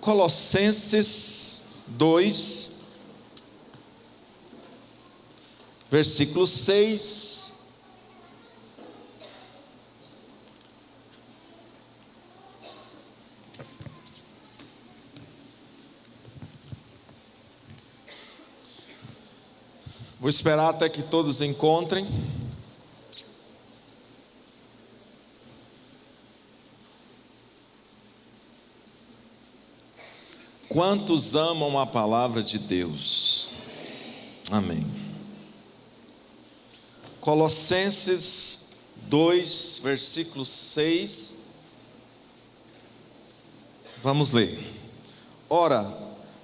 Colossenses 2, versículo 6. Vou esperar até que todos encontrem. Quantos amam a palavra de Deus? Amém. Colossenses 2, versículo 6. Vamos ler. Ora,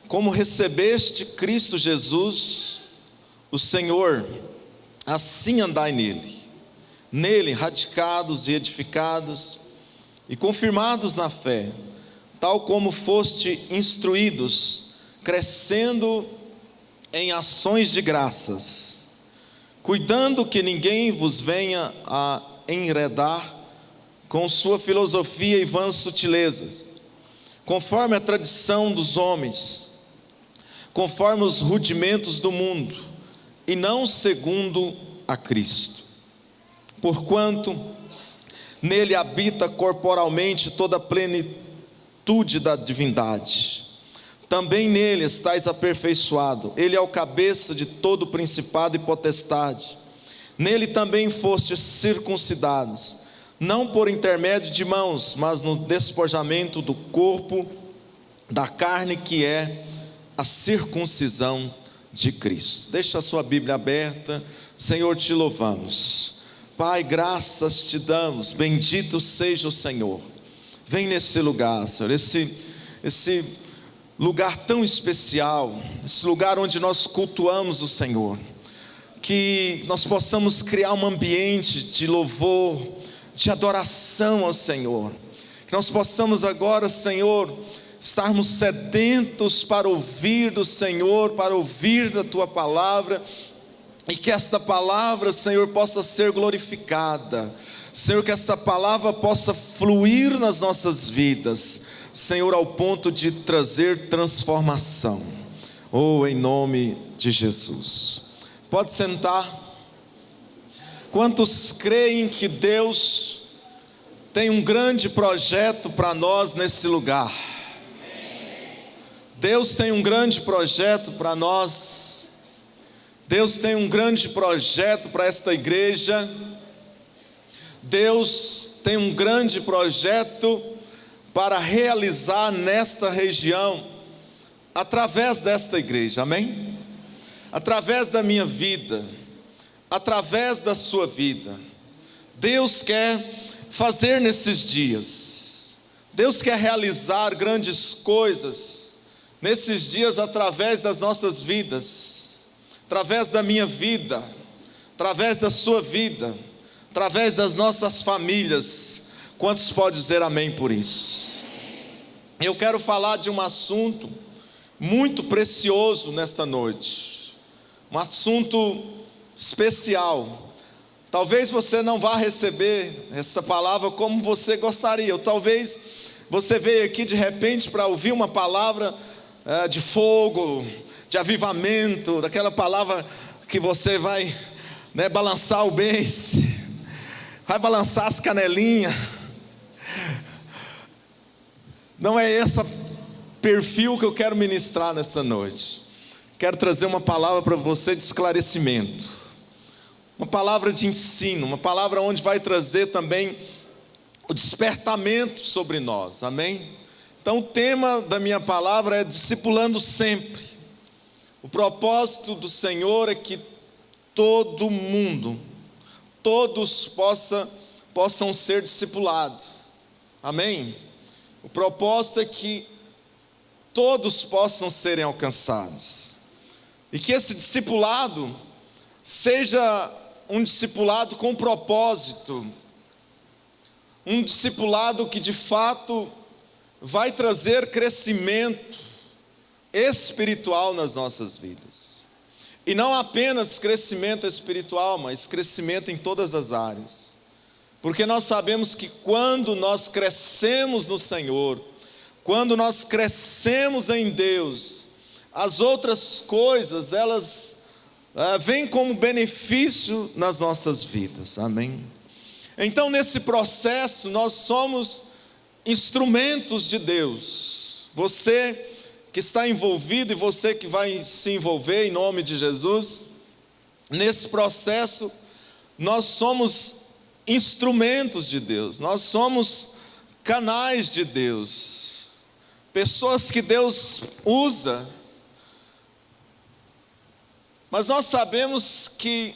como recebeste Cristo Jesus, o Senhor, assim andai nele radicados e edificados e confirmados na fé, tal como foste instruídos, crescendo em ações de graças, cuidando que ninguém vos venha a enredar com sua filosofia e vãs sutilezas, conforme a tradição dos homens, conforme os rudimentos do mundo, e não segundo a Cristo. Porquanto nele habita corporalmente toda a plenitude da divindade. Também nele estais aperfeiçoado. Ele é o cabeça de todo principado e potestade. Nele também fostes circuncidados, não por intermédio de mãos, mas no despojamento do corpo, da carne, que é a circuncisão de Cristo. Deixa a sua Bíblia aberta. Senhor, te louvamos. Pai, graças te damos. Bendito seja o Senhor. Vem nesse lugar, Senhor, esse lugar tão especial, esse lugar onde nós cultuamos o Senhor, que nós possamos criar um ambiente de louvor, de adoração ao Senhor, que nós possamos agora, Senhor, estarmos sedentos para ouvir do Senhor, para ouvir da Tua palavra, e que esta palavra, Senhor, possa ser glorificada. Senhor, que esta palavra possa fluir nas nossas vidas, Senhor, ao ponto de trazer transformação. Em nome de Jesus. Pode sentar. Quantos creem que Deus tem um grande projeto para nós nesse lugar? Deus tem um grande projeto para nós. Deus tem um grande projeto para esta igreja. Deus tem um grande projeto para realizar nesta região, através desta igreja, amém? Através da minha vida, através da sua vida. Deus quer fazer nesses dias. Deus quer realizar grandes coisas nesses dias, através das nossas vidas, através da minha vida, através da sua vida, através das nossas famílias. Quantos podem dizer amém por isso? Eu quero falar de um assunto muito precioso nesta noite, um assunto especial. Talvez você não vá receber essa palavra como você gostaria, ou talvez você veio aqui de repente para ouvir uma palavra de fogo, de avivamento, daquela palavra que você vai balançar o beiço, vai balançar as canelinhas. Não é esse perfil que eu quero ministrar nessa noite. Quero trazer uma palavra para você de esclarecimento, uma palavra de ensino, uma palavra onde vai trazer também o despertamento sobre nós, amém? Então o tema da minha palavra é discipulando sempre. O propósito do Senhor é que todo mundo, todos possam ser discipulados, amém? O propósito é que todos possam serem alcançados, e que esse discipulado seja um discipulado com propósito, um discipulado que de fato vai trazer crescimento espiritual nas nossas vidas, e não apenas crescimento espiritual, mas crescimento em todas as áreas, porque nós sabemos que quando nós crescemos no Senhor, quando nós crescemos em Deus, as outras coisas, elas vêm como benefício nas nossas vidas, amém? Então nesse processo nós somos instrumentos de Deus. Você que está envolvido e você que vai se envolver em nome de Jesus, nesse processo nós somos instrumentos de Deus, nós somos canais de Deus, pessoas que Deus usa. Mas nós sabemos que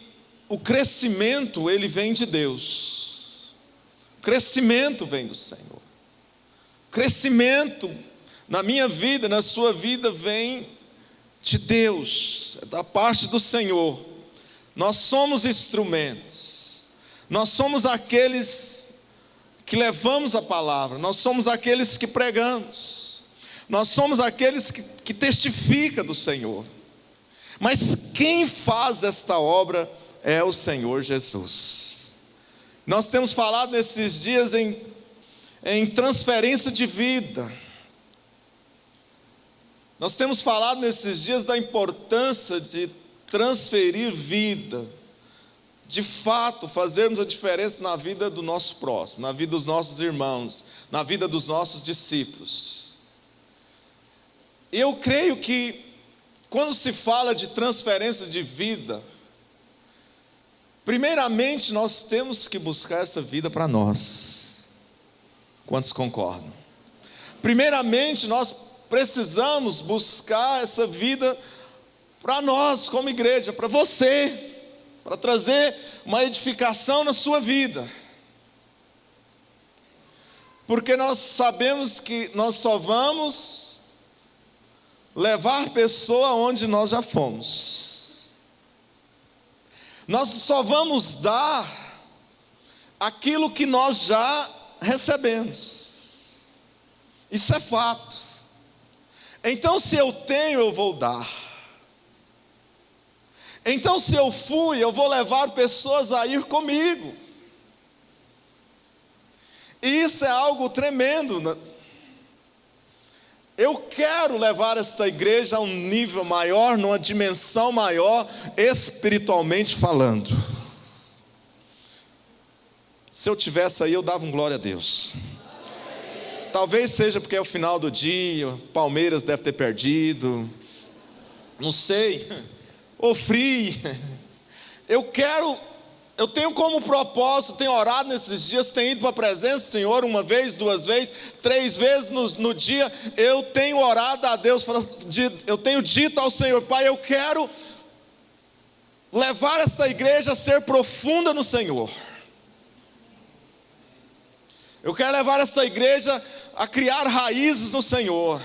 o crescimento, ele vem de Deus. O crescimento vem do Senhor. O crescimento na minha vida, na sua vida, vem de Deus, é da parte do Senhor. Nós somos instrumentos. Nós somos aqueles que levamos a palavra. Nós somos aqueles que pregamos. Nós somos aqueles que testificam do Senhor. Mas quem faz esta obra é o Senhor Jesus. Nós temos falado nesses dias em transferência de vida. Nós temos falado nesses dias da importância de transferir vida, de fato fazermos a diferença na vida do nosso próximo, na vida dos nossos irmãos, na vida dos nossos discípulos. Eu creio que quando se fala de transferência de vida, primeiramente nós temos que buscar essa vida para nós. Quantos concordam? Primeiramente nós precisamos buscar essa vida para nós como igreja, para você, para trazer uma edificação na sua vida. Porque nós sabemos que nós só vamos levar pessoa onde nós já fomos. Nós só vamos dar aquilo que nós já recebemos. Isso é fato. Então se eu tenho, eu vou dar. Então se eu fui, eu vou levar pessoas a ir comigo. E isso é algo tremendo, né? Eu quero levar esta igreja a um nível maior, numa dimensão maior, espiritualmente falando. Se eu tivesse aí, eu dava um glória a Deus. Talvez seja porque é o final do dia, Palmeiras deve ter perdido, não sei, ou frio. Eu tenho como propósito, tenho orado nesses dias, tenho ido para a presença do Senhor uma vez, 2 vezes, 3 vezes no dia. Eu tenho orado a Deus, eu tenho dito ao Senhor: Pai, eu quero levar esta igreja a ser profunda no Senhor. Eu quero levar esta igreja a criar raízes no Senhor.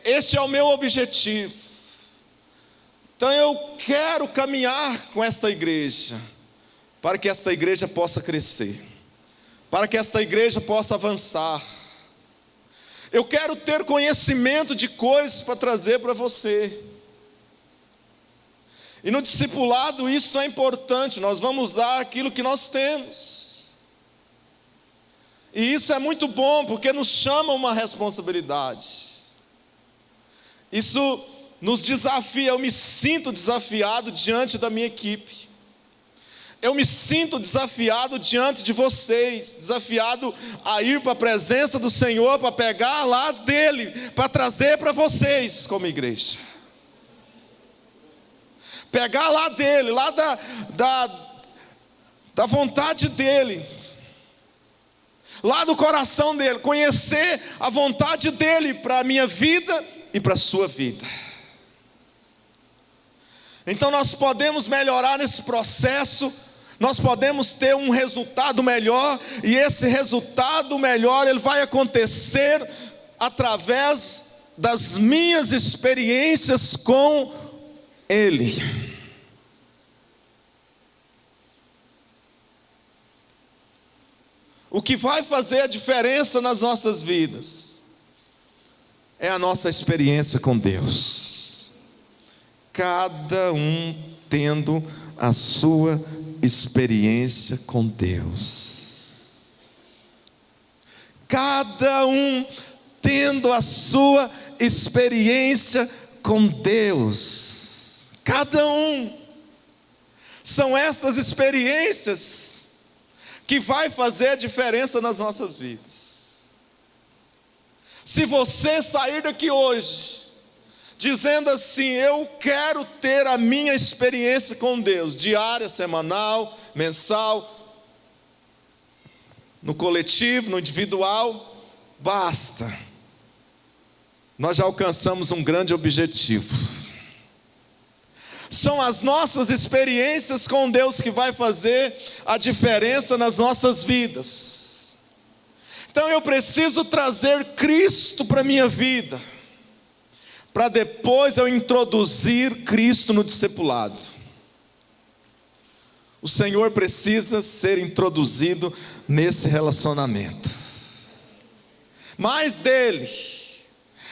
Este é o meu objetivo. Então eu quero caminhar com esta igreja, para que esta igreja possa crescer, para que esta igreja possa avançar. Eu quero ter conhecimento de coisas para trazer para você. E no discipulado isso é importante, nós vamos dar aquilo que nós temos. E isso é muito bom, porque nos chama uma responsabilidade. Isso nos desafia, eu me sinto desafiado diante da minha equipe. Eu me sinto desafiado diante de vocês, desafiado a ir para a presença do Senhor, para pegar lá dele, para trazer para vocês como igreja. Pegar lá dele, lá da vontade dele, lá do coração dele, conhecer a vontade dele para a minha vida e para a sua vida. Então nós podemos melhorar nesse processo, nós podemos ter um resultado melhor, e esse resultado melhor, ele vai acontecer através das minhas experiências com Ele. O que vai fazer a diferença nas nossas vidas é a nossa experiência com Deus. Cada um tendo a sua experiência com Deus. Cada um tendo a sua experiência com Deus. Cada um. São estas experiências que vai fazer a diferença nas nossas vidas. Se você sair daqui hoje dizendo assim: eu quero ter a minha experiência com Deus, diária, semanal, mensal, no coletivo, no individual, basta. Nós já alcançamos um grande objetivo. São as nossas experiências com Deus que vai fazer a diferença nas nossas vidas. Então eu preciso trazer Cristo para a minha vida, para depois eu introduzir Cristo no discipulado. O Senhor precisa ser introduzido nesse relacionamento. Mais dele,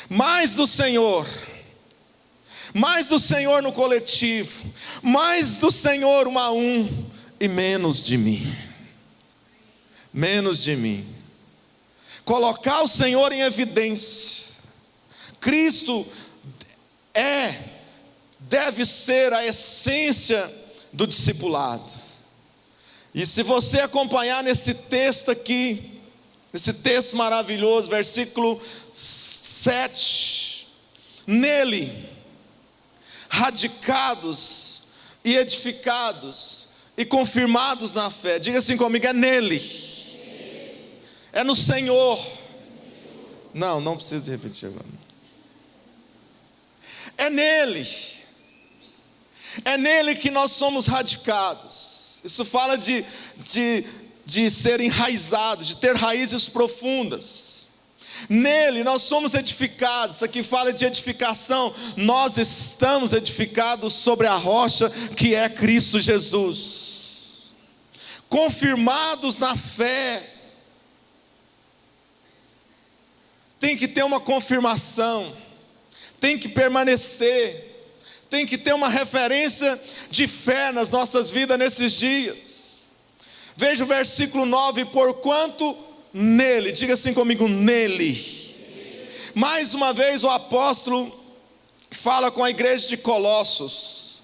mais do Senhor, mais do Senhor no coletivo, mais do Senhor 1 a 1, e menos de mim. Menos de mim. Colocar o Senhor em evidência. Cristo deve ser a essência do discipulado. E se você acompanhar nesse texto aqui, esse texto maravilhoso, versículo 7, nele, radicados e edificados e confirmados na fé. Diga assim comigo: é nele, é no Senhor. Não precisa repetir agora. É nele que nós somos radicados. Isso fala de ser enraizados, de ter raízes profundas. Nele nós somos edificados. Isso aqui fala de edificação. Nós estamos edificados sobre a rocha que é Cristo Jesus, confirmados na fé. Tem que ter uma confirmação, tem que permanecer, tem que ter uma referência de fé nas nossas vidas nesses dias. Veja o versículo 9: porquanto nele, diga assim comigo: nele. Mais uma vez o apóstolo fala com a igreja de Colossos: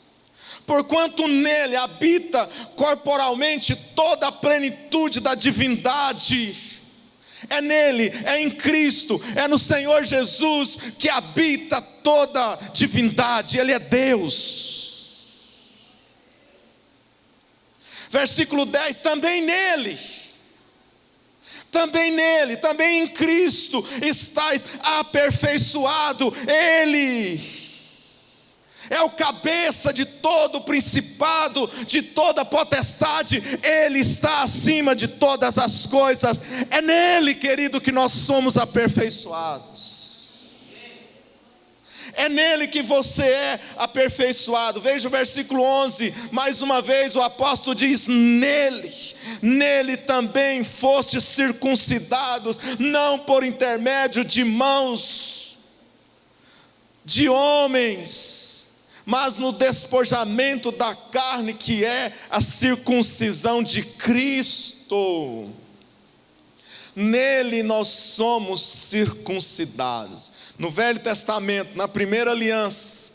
porquanto nele habita corporalmente toda a plenitude da divindade. É nele, é em Cristo, é no Senhor Jesus que habita toda a divindade. Ele é Deus. Versículo 10: também nele, também em Cristo estais aperfeiçoado. Ele é o cabeça de todo principado, de toda potestade. Ele está acima de todas as coisas. É nele, querido, que nós somos aperfeiçoados. É nele que você é aperfeiçoado. Veja o versículo 11, mais uma vez o apóstolo diz: nele também fostes circuncidados, não por intermédio de mãos de homens, mas no despojamento da carne, que é a circuncisão de Cristo. Nele nós somos circuncidados. No Velho Testamento, na primeira aliança,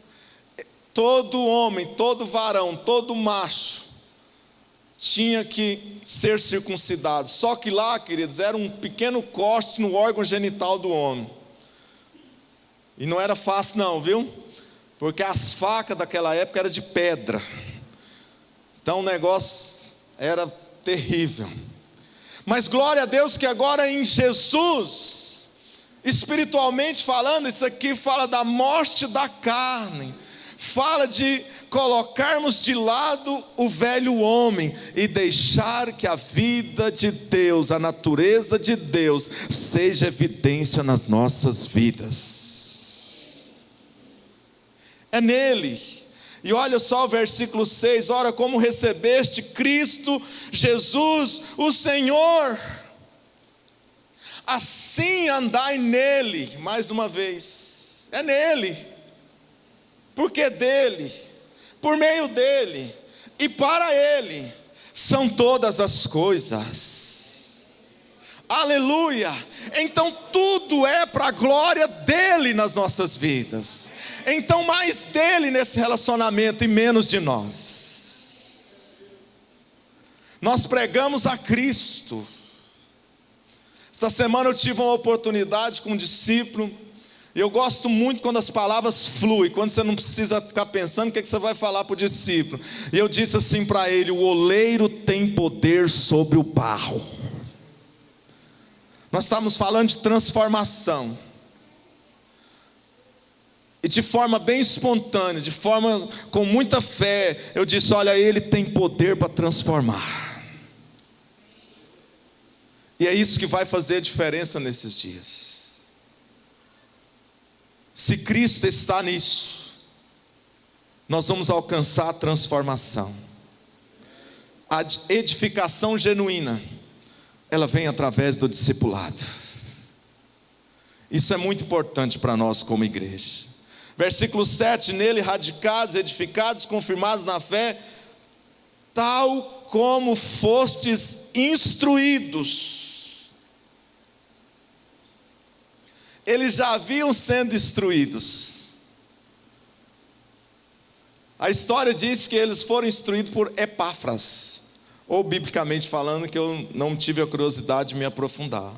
todo homem, todo varão, todo macho tinha que ser circuncidado. Só que lá, queridos, era um pequeno corte no órgão genital do homem. E não era fácil não, viu? Porque as facas daquela época eram de pedra. Então o negócio era terrível. Mas glória a Deus que agora em Jesus, espiritualmente falando, isso aqui fala da morte da carne. Fala de colocarmos de lado o velho homem e deixar que a vida de Deus, a natureza de Deus, seja evidência nas nossas vidas. É nele. E olha só o versículo 6: ora, como recebeste Cristo Jesus o Senhor, assim andai nele. Mais uma vez, é nele, porque dele, por meio dele e para ele são todas as coisas. Aleluia! Então tudo é para a glória dele nas nossas vidas. Então mais dele nesse relacionamento e menos de nós. Nós pregamos a Cristo. Esta semana eu tive uma oportunidade com um discípulo, e eu gosto muito quando as palavras fluem, quando você não precisa ficar pensando o que você vai falar para o discípulo. E eu disse assim para ele: o oleiro tem poder sobre o barro. Nós estamos falando de transformação, e de forma bem espontânea, de forma com muita fé, eu disse: olha, ele tem poder para transformar. E é isso que vai fazer a diferença nesses dias. Se Cristo está nisso, nós vamos alcançar a transformação. A edificação genuína, ela vem através do discipulado. Isso é muito importante para nós como igreja. Versículo 7, nele radicados, edificados, confirmados na fé, tal como fostes instruídos. Eles já haviam sendo instruídos. A história diz que eles foram instruídos por Epáfras, ou biblicamente falando, que eu não tive a curiosidade de me aprofundar.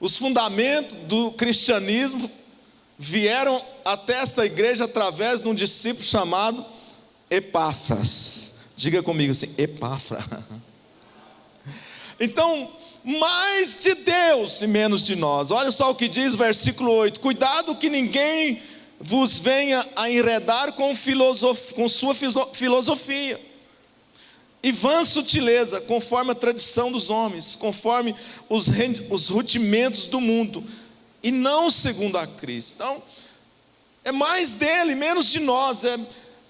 Os fundamentos do cristianismo vieram até esta igreja através de um discípulo chamado Epáfras. Diga comigo assim: Epáfras. Então, mais de Deus e menos de nós. Olha só o que diz versículo 8: cuidado que ninguém vos venha a enredar com sua filosofia e vã sutileza, conforme a tradição dos homens, conforme os rudimentos do mundo, e não segundo a Cristo. Então, é mais dele, menos de nós,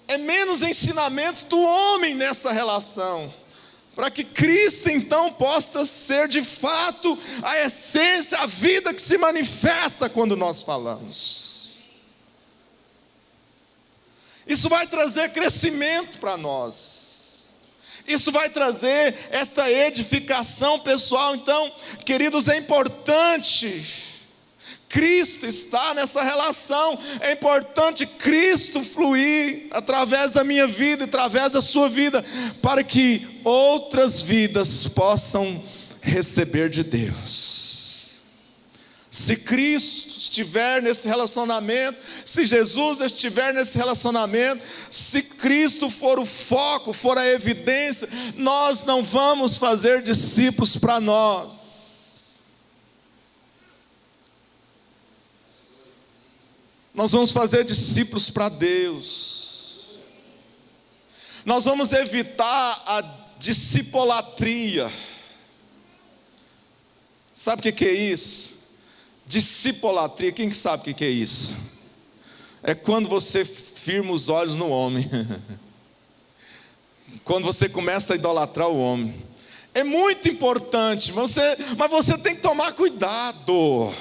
é menos ensinamento do homem nessa relação, para que Cristo então possa ser de fato a essência, a vida que se manifesta quando nós falamos. Isso vai trazer crescimento para nós. Isso vai trazer esta edificação pessoal. Então, queridos, é importante Cristo estar nessa relação. É importante Cristo fluir através da minha vida, através da sua vida, para que outras vidas possam receber de Deus. Se Cristo estiver nesse relacionamento, se Jesus estiver nesse relacionamento, se Cristo for o foco, for a evidência, nós não vamos fazer discípulos para nós. Nós vamos fazer discípulos para Deus. Nós vamos evitar a discipolatria. Sabe o que é isso? Discipolatria, quem sabe o que é isso? É quando você firma os olhos no homem. Quando você começa a idolatrar o homem. É muito importante, mas você tem que tomar cuidado.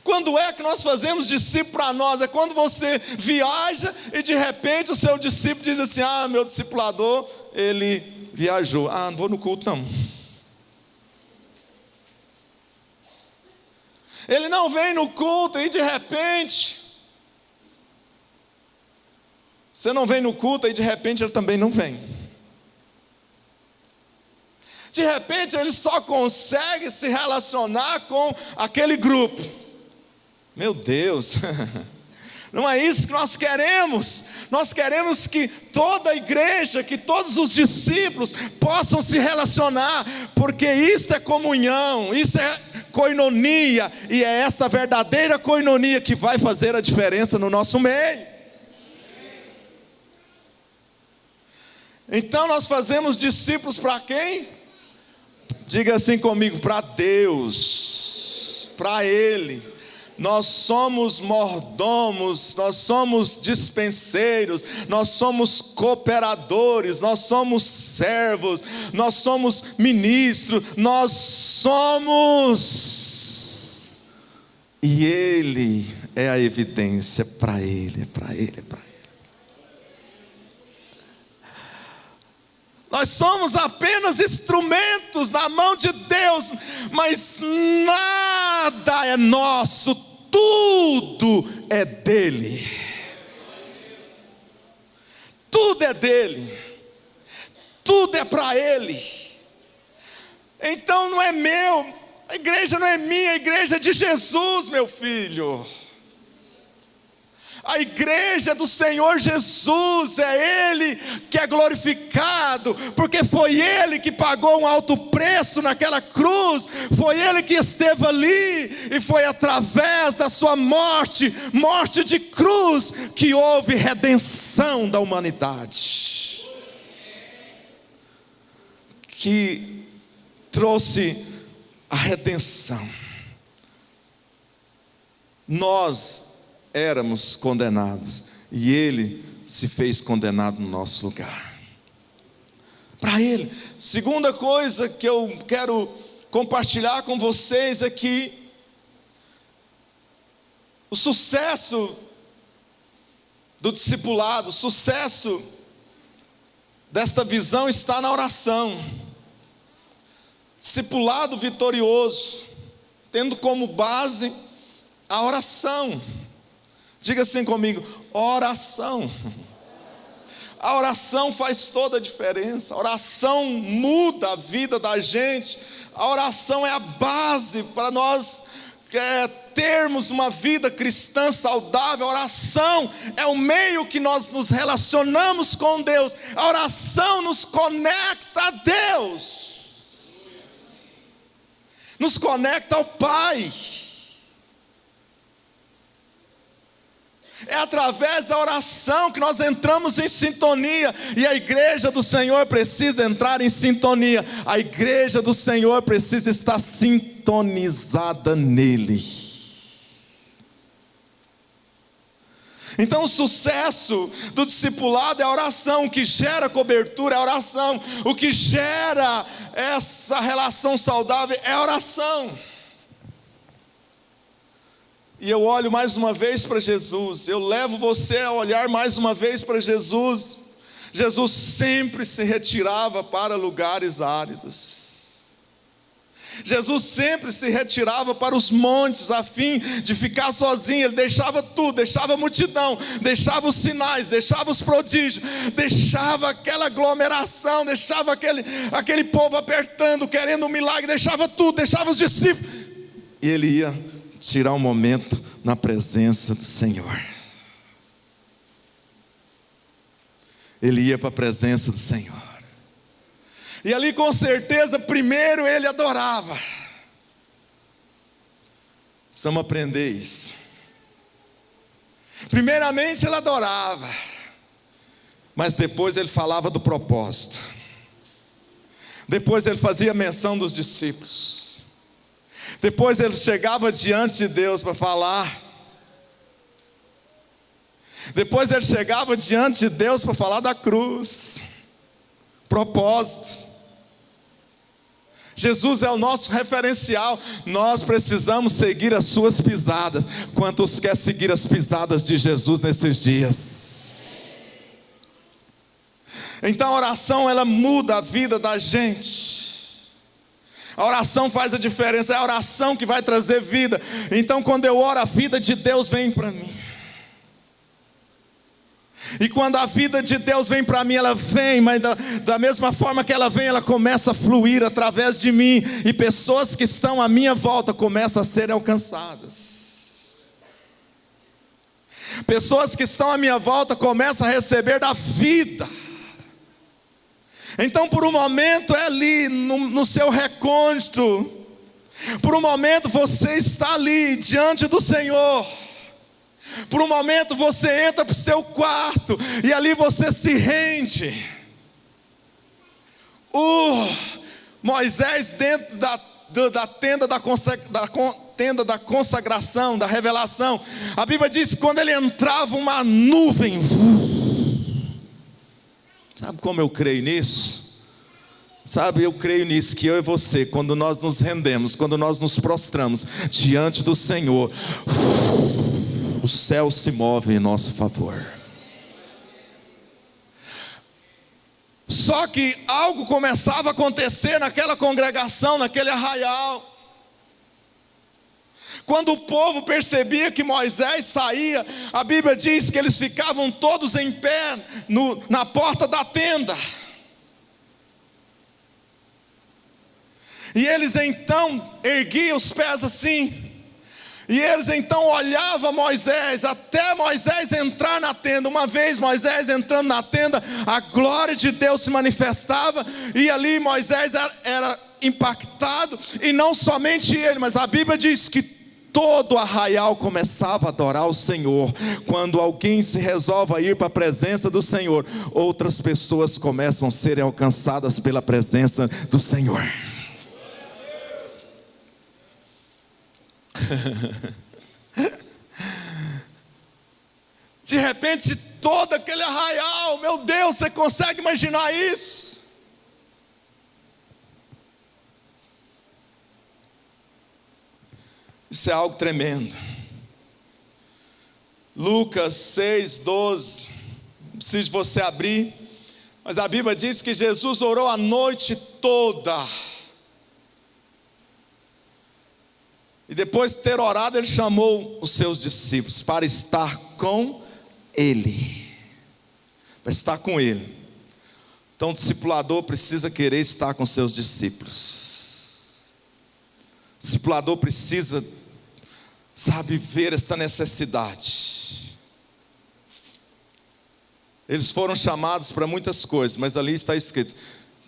Quando é que nós fazemos discípulo para nós? É quando você viaja e de repente o seu discípulo diz assim: ah, meu discipulador, ele viajou. Ah, não vou no culto não. Ele não vem no culto e de repente, você não vem no culto e de repente ele também não vem. De repente ele só consegue se relacionar com aquele grupo. Meu Deus, não é isso que nós queremos. Nós queremos que toda a igreja, que todos os discípulos possam se relacionar, porque isso é comunhão, isso é coinonia, e é esta verdadeira coinonia que vai fazer a diferença no nosso meio. Então nós fazemos discípulos para quem? Diga assim comigo: para Deus, para Ele. Nós somos mordomos, nós somos dispenseiros, nós somos cooperadores, nós somos servos, nós somos ministros, nós somos. E Ele é a evidência para Ele, para Ele, para Ele. Nós somos apenas instrumentos na mão de Deus, mas nada é nosso, tudo é dele. Tudo é dele, tudo é para ele. Então não é meu, a igreja não é minha, a igreja é de Jesus, meu filho. A igreja do Senhor Jesus, é Ele que é glorificado, porque foi Ele que pagou um alto preço naquela cruz, foi Ele que esteve ali, e foi através da sua morte, morte de cruz, que houve redenção da humanidade, que trouxe a redenção. Nós éramos condenados, e Ele se fez condenado no nosso lugar, para Ele. Segunda coisa que eu quero compartilhar com vocês é que o sucesso do discipulado, o sucesso desta visão está na oração. Discipulado vitorioso, tendo como base a oração. Diga assim comigo: oração. A oração faz toda a diferença. A oração muda a vida da gente. A oração é a base para nós termos uma vida cristã saudável. A oração é o meio que nós nos relacionamos com Deus. A oração nos conecta a Deus, nos conecta ao Pai. É através da oração que nós entramos em sintonia, e a igreja do Senhor precisa entrar em sintonia. A igreja do Senhor precisa estar sintonizada nele. Então o sucesso do discipulado é a oração. O que gera cobertura é a oração. O que gera essa relação saudável é a oração. E eu olho mais uma vez para Jesus, eu levo você a olhar mais uma vez para Jesus. Jesus sempre se retirava para lugares áridos. Jesus sempre se retirava para os montes, a fim de ficar sozinho. Ele deixava tudo, deixava a multidão, deixava os sinais, deixava os prodígios, deixava aquela aglomeração, deixava aquele povo apertando, querendo um milagre, deixava tudo, deixava os discípulos, e ele ia tirar um momento na presença do Senhor. Ele ia para a presença do Senhor, e ali com certeza primeiro ele adorava. Precisamos aprender isso. Primeiramente ele adorava, mas depois ele falava do propósito. Depois ele fazia menção dos discípulos. Depois ele chegava diante de Deus para falar. Depois ele chegava diante de Deus para falar da cruz. Propósito. Jesus é o nosso referencial. Nós precisamos seguir as suas pisadas. Quantos querem seguir as pisadas de Jesus nesses dias? Então a oração, ela muda a vida da gente. A oração faz a diferença, é a oração que vai trazer vida. Então quando eu oro, a vida de Deus vem para mim. E quando a vida de Deus vem para mim, ela vem, mas da mesma forma que ela vem, ela começa a fluir através de mim. E pessoas que estão à minha volta começam a serem alcançadas. Pessoas que estão à minha volta começam a receber da vida. Então por um momento é ali no seu recôndito, por um momento você está ali diante do Senhor, por um momento você entra para o seu quarto, e ali você se rende. Moisés dentro da tenda tenda da consagração, da revelação, a Bíblia diz que quando ele entrava uma nuvem, sabe como eu creio nisso? Sabe, eu creio nisso, que eu e você, quando nós nos rendemos, quando nós nos prostramos diante do Senhor, o céu se move em nosso favor. Só que algo começava a acontecer naquela congregação, naquele arraial. Quando o povo percebia que Moisés saía, a Bíblia diz que eles ficavam todos em pé na porta da tenda. E eles então erguiam os pés assim. E eles então olhavam Moisés, até Moisés entrar na tenda. Uma vez Moisés entrando na tenda, a glória de Deus se manifestava, e ali Moisés era impactado, e não somente ele, mas a Bíblia diz que todo o arraial começava a adorar o Senhor. Quando alguém se resolve a ir para a presença do Senhor, outras pessoas começam a serem alcançadas pela presença do Senhor. De repente, todo aquele arraial, meu Deus, você consegue imaginar isso? Isso é algo tremendo. Lucas 6:12, não preciso de você abrir, mas a Bíblia diz que Jesus orou a noite toda. E depois de ter orado, ele chamou os seus discípulos para estar com ele. Para estar com ele. Então o discipulador precisa querer estar com seus discípulos. O discipulador precisa, ver esta necessidade. Eles foram chamados para muitas coisas, mas ali está escrito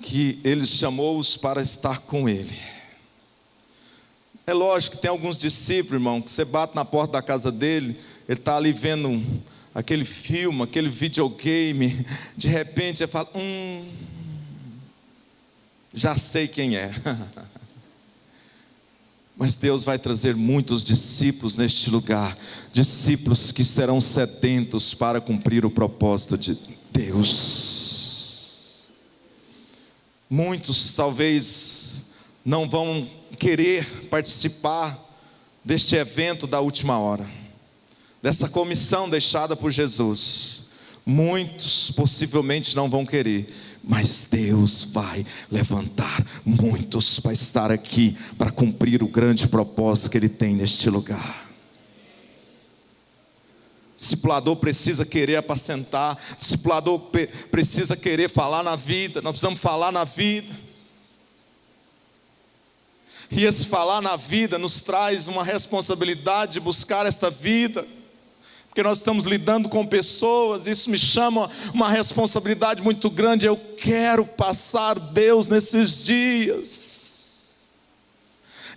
que ele chamou-os para estar com ele. É lógico que tem alguns discípulos, irmão, que você bate na porta da casa dele, ele está ali vendo aquele filme, aquele videogame, de repente ele fala, já sei quem é. Mas Deus vai trazer muitos discípulos neste lugar, discípulos que serão sedentos para cumprir o propósito de Deus. Muitos talvez não vão querer participar deste evento da última hora, dessa comissão deixada por Jesus. Muitos possivelmente não vão querer, mas Deus vai levantar muitos para estar aqui, para cumprir o grande propósito que Ele tem neste lugar. O discipulador precisa querer apacentar, o discipulador precisa querer falar na vida. Nós precisamos falar na vida. E esse falar na vida nos traz uma responsabilidade de buscar esta vida, porque nós estamos lidando com pessoas. Isso me chama uma responsabilidade muito grande. Eu quero passar Deus nesses dias,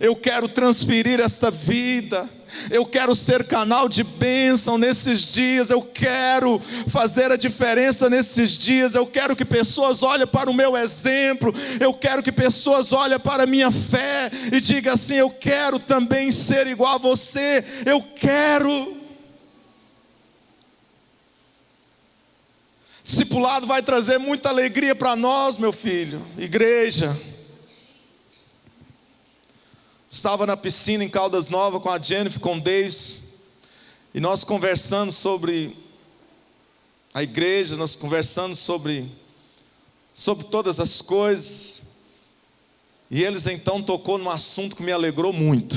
eu quero transferir esta vida, eu quero ser canal de bênção nesses dias, eu quero fazer a diferença nesses dias, eu quero que pessoas olhem para o meu exemplo, eu quero que pessoas olhem para a minha fé e digam assim, eu quero também ser igual a você, eu quero. Discipulado vai trazer muita alegria para nós, meu filho, igreja. Estava na piscina em Caldas Novas com a Jennifer, com o Deis, e nós conversando sobre a igreja, nós conversando sobre todas as coisas, e eles então tocou num assunto que me alegrou muito.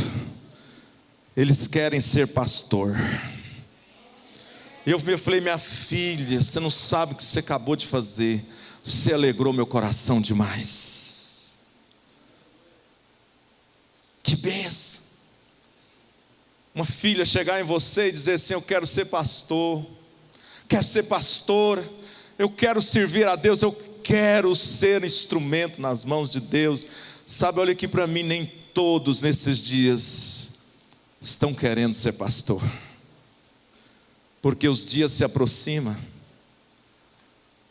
Eles querem ser pastor. E eu falei, minha filha, você não sabe o que você acabou de fazer, você alegrou meu coração demais. Que bênção. Uma filha chegar em você e dizer assim, eu quero ser pastor, quero ser pastora, eu quero servir a Deus, eu quero ser instrumento nas mãos de Deus. Sabe, olha aqui para mim, nem todos nesses dias estão querendo ser pastor, porque os dias se aproximam.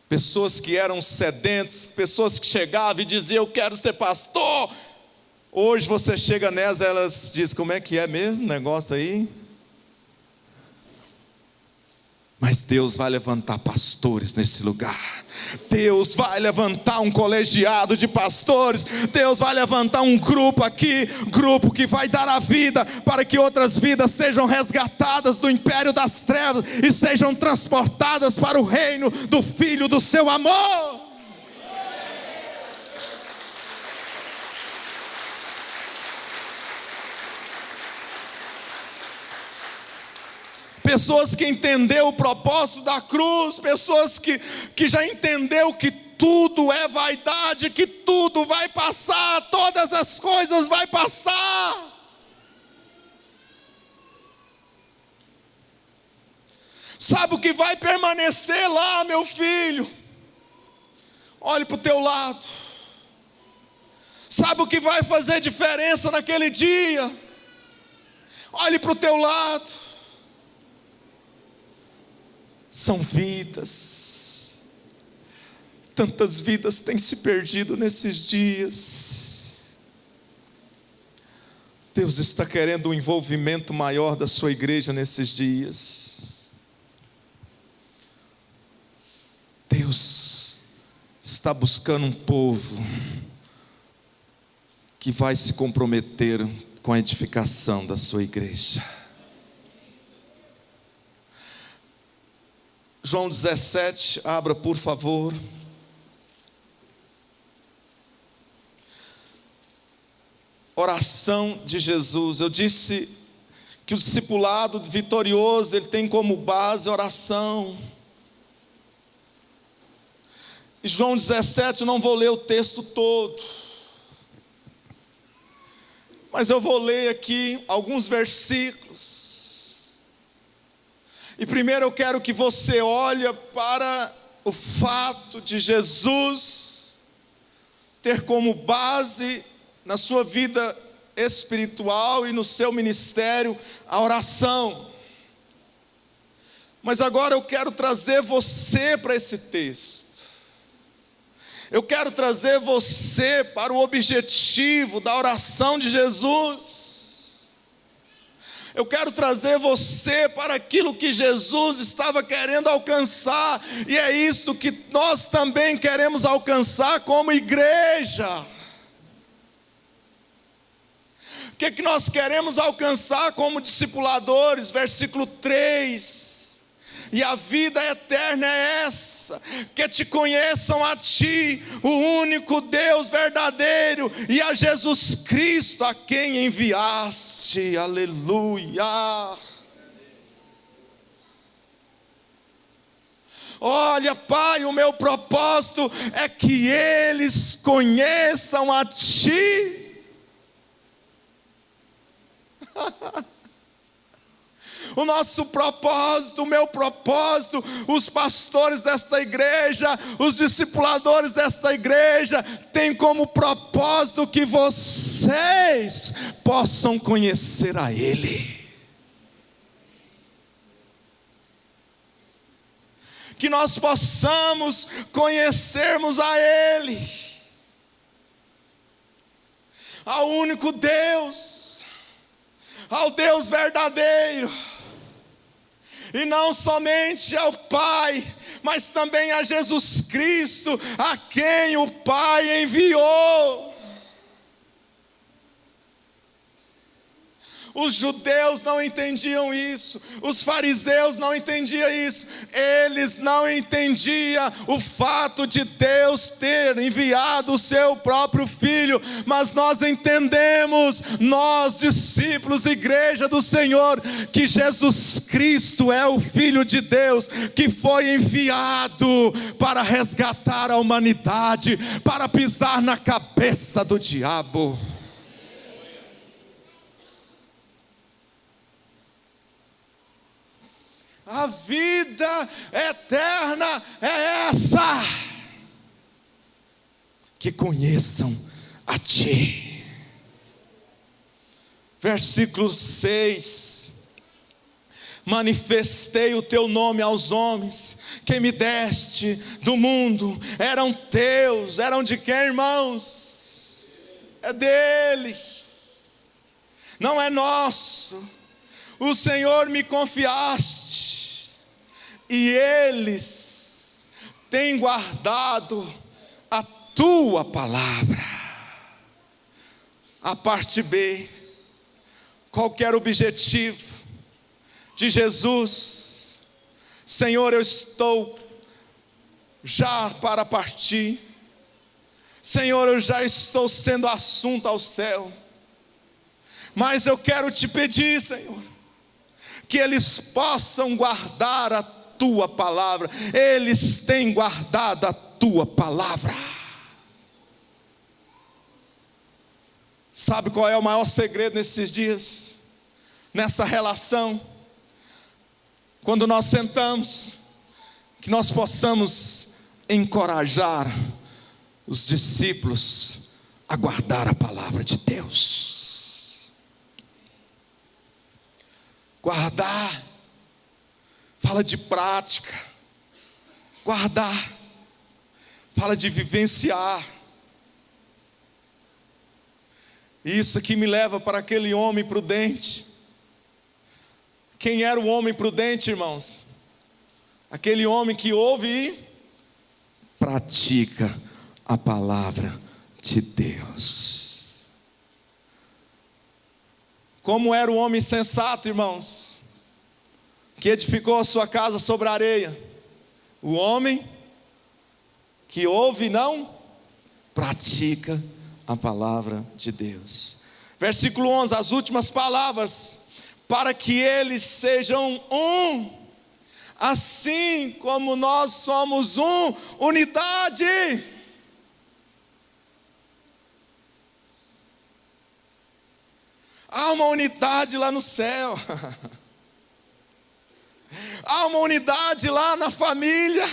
Pessoas que eram sedentas, pessoas que chegavam e diziam, eu quero ser pastor. Hoje você chega nelas, elas dizem, como é que é mesmo o negócio aí? Mas Deus vai levantar pastores nesse lugar. Deus vai levantar um colegiado de pastores. Deus vai levantar um grupo aqui, grupo que vai dar a vida para que outras vidas sejam resgatadas do império das trevas e sejam transportadas para o reino do Filho do seu amor. pessoas que entenderam o propósito da cruz, pessoas que já entendeu que tudo é vaidade, que tudo vai passar, todas as coisas vai passar. Sabe o que vai permanecer lá, meu filho? Olhe para o teu lado. Sabe o que vai fazer diferença naquele dia? Olhe para o teu lado. São vidas. Tantas vidas têm se perdido nesses dias. Deus está querendo um envolvimento maior da sua igreja nesses dias. Deus está buscando um povo que vai se comprometer com a edificação da sua igreja. João 17, abra por favor. Oração de Jesus. Eu disse que o discipulado vitorioso, ele tem como base oração. E João 17, eu não vou ler o texto todo, mas eu vou ler aqui alguns versículos. E primeiro eu quero que você olhe para o fato de Jesus ter como base na sua vida espiritual e no seu ministério a oração. Mas agora eu quero trazer você para esse texto. Eu quero trazer você para o objetivo da oração de Jesus. Eu quero trazer você para aquilo que Jesus estava querendo alcançar. E é isto que nós também queremos alcançar como igreja. O que nós queremos alcançar como discipuladores? Versículo 3. E a vida eterna é essa, que te conheçam a ti, o único Deus verdadeiro, e a Jesus Cristo, a quem enviaste. Aleluia. Olha, Pai, o meu propósito é que eles conheçam a ti. O nosso propósito, o meu propósito, os pastores desta igreja, os discipuladores desta igreja, têm como propósito que vocês possam conhecer a Ele. Que nós possamos conhecermos a Ele, ao único Deus, ao Deus verdadeiro. E não somente ao Pai, mas também a Jesus Cristo, a quem o Pai enviou. Os judeus não entendiam isso, os fariseus não entendiam isso, eles não entendiam o fato de Deus ter enviado o seu próprio Filho, mas nós entendemos, nós discípulos, igreja do Senhor, que Jesus Cristo é o Filho de Deus, que foi enviado para resgatar a humanidade, para pisar na cabeça do diabo. A vida eterna é essa, que conheçam a ti. Versículo 6. Manifestei o teu nome aos homens, que me deste do mundo, eram teus. Eram de quem, irmãos? É dele, não é nosso. O Senhor me confiaste, e eles têm guardado a tua palavra. A parte B, qualquer objetivo de Jesus. Senhor, eu estou já para partir. Senhor, eu já estou sendo assunto ao céu. Mas eu quero te pedir, Senhor, que eles possam guardar a tua palavra. Eles têm guardado a tua palavra. Sabe qual é o maior segredo nesses dias? Nessa relação, quando nós sentamos, que nós possamos encorajar os discípulos a guardar a palavra de Deus. Guardar, fala de prática. Guardar, fala de vivenciar. Isso aqui me leva para aquele homem prudente. Quem era o homem prudente, irmãos? Aquele homem que ouve e pratica a palavra de Deus. Como era o homem sensato, irmãos, que edificou a sua casa sobre a areia? O homem que ouve e não pratica a palavra de Deus. Versículo 11, as últimas palavras: para que eles sejam um, assim como nós somos um, unidade. Há uma unidade lá no céu. Há uma unidade lá na família.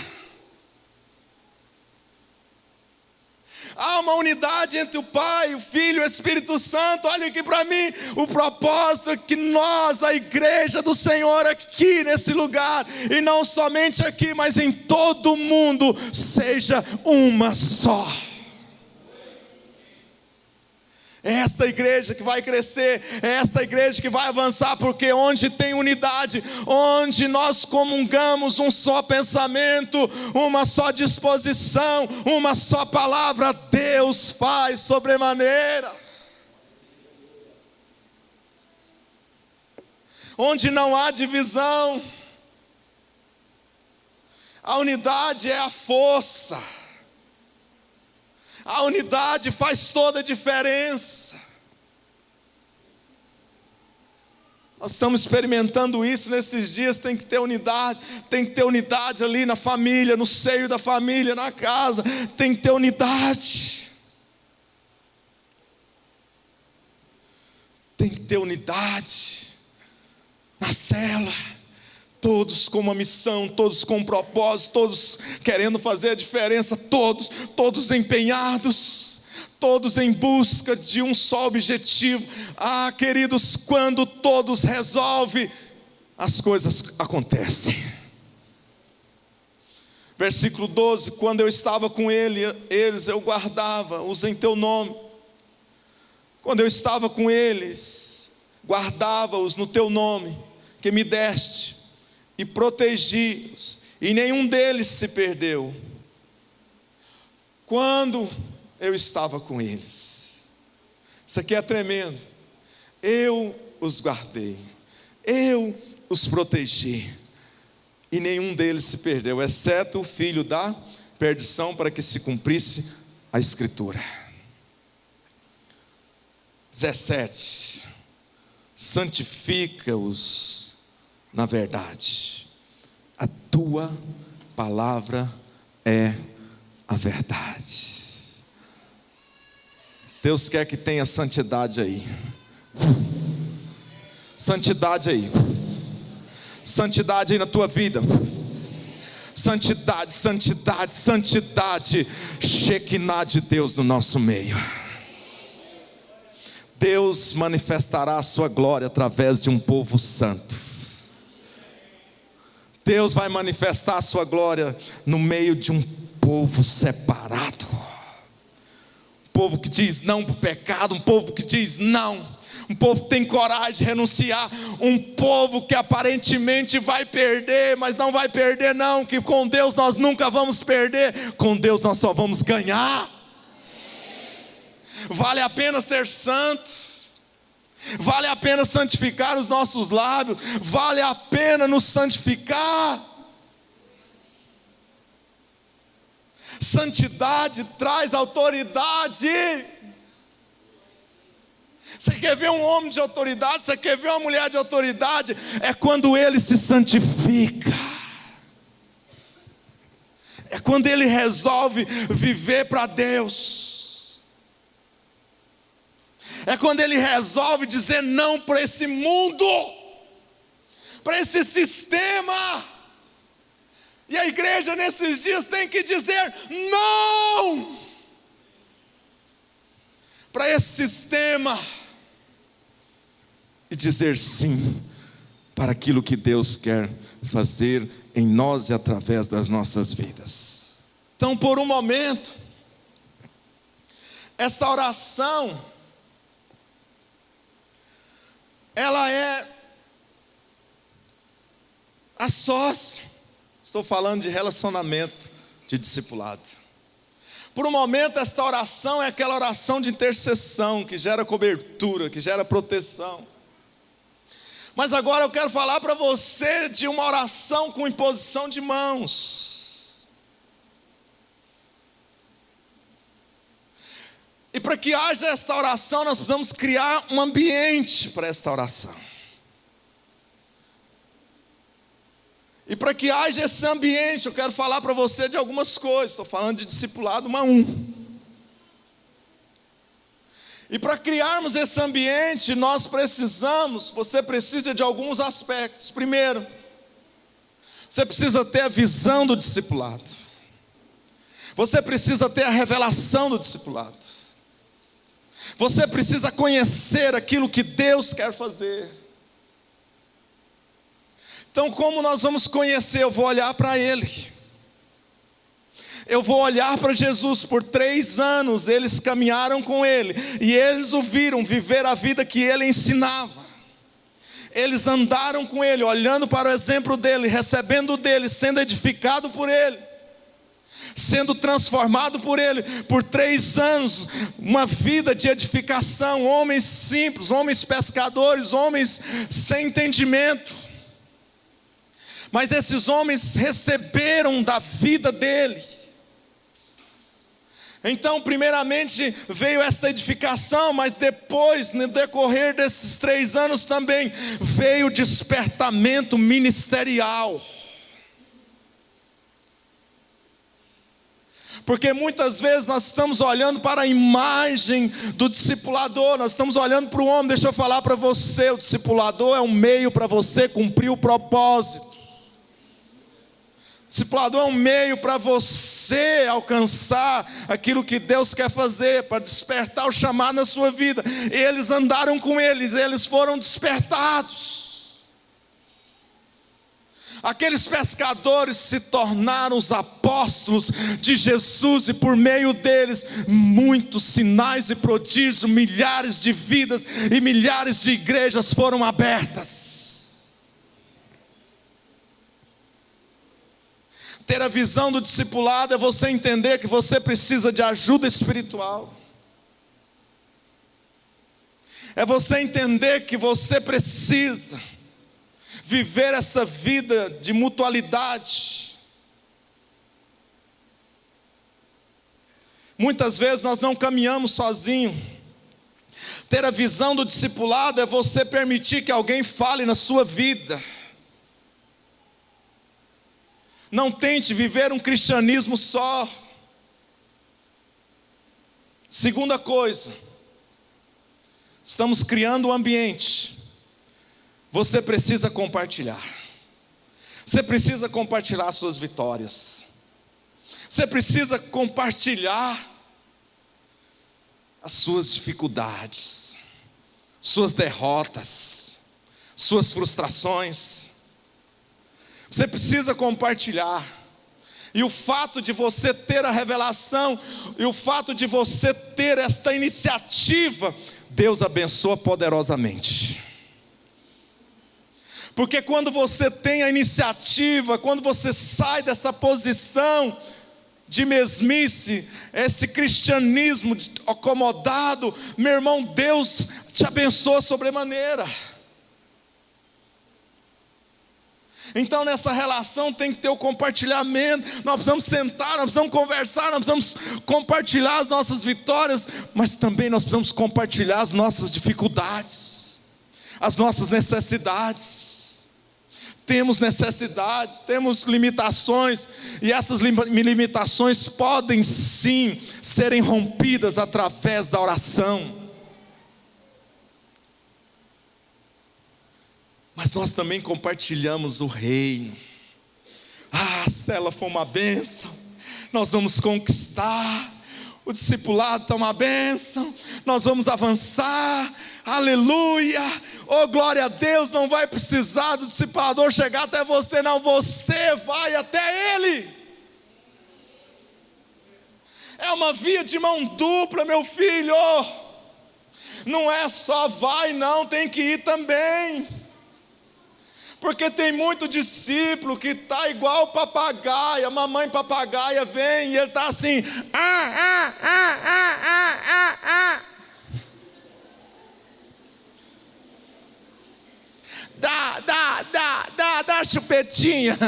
Há uma unidade entre o Pai, o Filho e o Espírito Santo. Olha aqui para mim, o propósito é que nós, a igreja do Senhor aqui nesse lugar, e não somente aqui, mas em todo o mundo, seja uma só. É esta igreja que vai crescer, é esta igreja que vai avançar, porque onde tem unidade, onde nós comungamos um só pensamento, uma só disposição, uma só palavra, Deus faz sobremaneira. Onde não há divisão, a unidade é a força. A unidade faz toda a diferença. Nós estamos experimentando isso nesses dias. Tem que ter unidade. Tem que ter unidade ali na família, no seio da família, na casa. Tem que ter unidade. Tem que ter unidade na cela. Todos com uma missão, todos com um propósito, todos querendo fazer a diferença, todos empenhados, todos em busca de um só objetivo. Ah, queridos, quando todos resolvem, as coisas acontecem. Versículo 12: quando eu estava com eles eu guardava-os em teu nome. Quando eu estava com eles, guardava-os no teu nome, que me deste, e protegi-os, e nenhum deles se perdeu, quando eu estava com eles. Isso aqui é tremendo. Eu os guardei, eu os protegi, e nenhum deles se perdeu, exceto o filho da perdição, para que se cumprisse a escritura. 17: santifica-os na verdade, a tua palavra é a verdade. Deus quer que tenha santidade aí. Santidade aí. Santidade aí na tua vida. Santidade, santidade, santidade. Shekinah de Deus no nosso meio. Deus manifestará a sua glória através de um povo santo. Deus vai manifestar a sua glória no meio de um povo separado. Um povo que diz não para o pecado, um povo que diz não. Um povo que tem coragem de renunciar. Um povo que aparentemente vai perder, mas não vai perder não. Que com Deus nós nunca vamos perder. Com Deus nós só vamos ganhar. Vale a pena ser santo. Vale a pena santificar os nossos lábios. Vale a pena nos santificar. Santidade traz autoridade. Você quer ver um homem de autoridade? Você quer ver uma mulher de autoridade? É quando ele se santifica. É quando ele resolve viver para Deus. É quando ele resolve dizer não para esse mundo, para esse sistema. E a igreja nesses dias tem que dizer não para esse sistema e dizer sim para aquilo que Deus quer fazer em nós e através das nossas vidas. Então, por um momento, esta oração, ela é a sós. Estou falando de relacionamento, de discipulado. Por um momento, esta oração é aquela oração de intercessão, que gera cobertura, que gera proteção. Mas agora eu quero falar para você de uma oração com imposição de mãos. E para que haja esta oração, nós precisamos criar um ambiente para esta oração. E para que haja esse ambiente, eu quero falar para você de algumas coisas. Estou falando de discipulado 1 a 1. E para criarmos esse ambiente, você precisa de alguns aspectos. Primeiro, você precisa ter a visão do discipulado. Você precisa ter a revelação do discipulado. Você precisa conhecer aquilo que Deus quer fazer. Então, como nós vamos conhecer? Eu vou olhar para Ele. Eu vou olhar para Jesus. Por 3 anos eles caminharam com Ele, e eles o viram viver a vida que Ele ensinava. Eles andaram com Ele, olhando para o exemplo dEle, recebendo dEle, sendo edificado por Ele, sendo transformado por Ele. Por 3 anos, uma vida de edificação. Homens simples, homens pescadores, homens sem entendimento. Mas esses homens receberam da vida dele. Então, primeiramente veio essa edificação, mas depois, no decorrer desses 3 anos também, veio o despertamento ministerial. Porque muitas vezes nós estamos olhando para a imagem do discipulador, nós estamos olhando para o homem. Deixa eu falar para você, o discipulador é um meio para você cumprir o propósito. Discipulador é um meio para você alcançar aquilo que Deus quer fazer, para despertar o chamado na sua vida. Eles andaram com eles foram despertados. Aqueles pescadores se tornaram os apóstolos de Jesus, e por meio deles, muitos sinais e prodígios, milhares de vidas e milhares de igrejas foram abertas. Ter a visão do discipulado é você entender que você precisa de ajuda espiritual. É você entender que você precisa viver essa vida de mutualidade. Muitas vezes nós não caminhamos sozinhos. Ter a visão do discipulado é você permitir que alguém fale na sua vida. Não tente viver um cristianismo só. Segunda coisa, estamos criando um ambiente. Você precisa compartilhar. Você precisa compartilhar suas vitórias. Você precisa compartilhar as suas dificuldades, suas derrotas, suas frustrações. Você precisa compartilhar. E o fato de você ter a revelação, e o fato de você ter esta iniciativa, Deus abençoa poderosamente. Porque quando você tem a iniciativa, quando você sai dessa posição de mesmice, esse cristianismo acomodado, meu irmão, Deus te abençoa sobremaneira. Então nessa relação tem que ter o compartilhamento. Nós precisamos sentar, nós precisamos conversar, nós precisamos compartilhar as nossas vitórias, mas também nós precisamos compartilhar as nossas dificuldades, as nossas necessidades. Temos necessidades, temos limitações, e essas limitações podem sim serem rompidas através da oração. Mas nós também compartilhamos o reino. A célula foi uma bênção, nós vamos conquistar. O discipulado está uma bênção, nós vamos avançar, aleluia, oh glória a Deus. Não vai precisar do discipulador chegar até você, não, você vai até ele. É uma via de mão dupla, meu filho. Não é só vai, não, tem que ir também. Porque tem muito discípulo que está igual papagaio, a mamãe papagaia vem e ele está assim, dá chupetinha.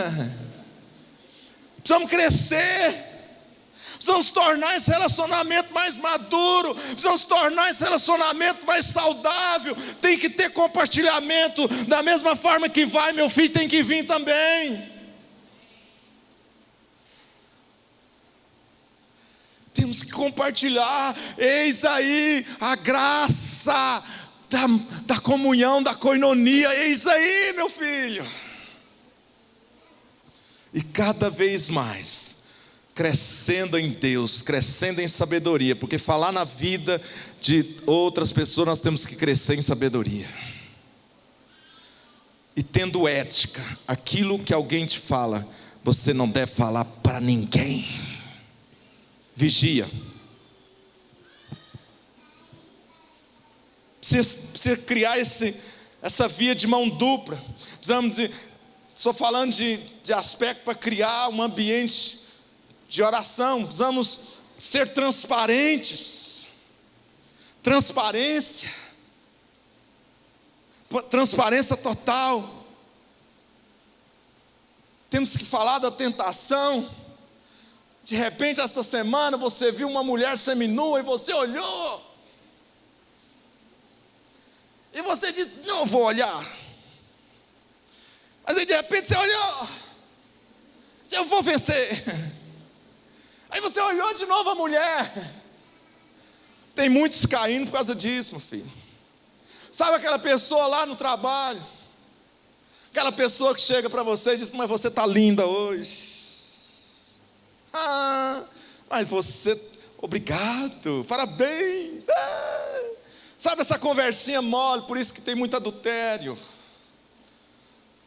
Precisamos crescer. Precisamos tornar esse relacionamento mais maduro, precisamos tornar esse relacionamento mais saudável. Tem que ter compartilhamento, da mesma forma que vai, meu filho, tem que vir também. Temos que compartilhar. Eis aí a graça da comunhão, da coinonia. Eis aí, meu filho. E cada vez mais crescendo em Deus, crescendo em sabedoria, porque falar na vida de outras pessoas, nós temos que crescer em sabedoria, e tendo ética. Aquilo que alguém te fala, você não deve falar para ninguém. Vigia. Precisa criar essa via de mão dupla. Estou falando de aspecto para criar um ambiente de oração. Precisamos ser transparentes. Transparência total. Temos que falar da tentação. De repente, essa semana você viu uma mulher seminua e você olhou, e você disse: não vou olhar. Mas aí de repente você olhou, eu vou vencer. Aí você olhou de novo a mulher. Tem muitos caindo por causa disso, meu filho. Sabe aquela pessoa lá no trabalho, aquela pessoa que chega para você e diz: mas você está linda hoje. Mas você, obrigado, parabéns. Sabe essa conversinha mole? Por isso que tem muito adultério.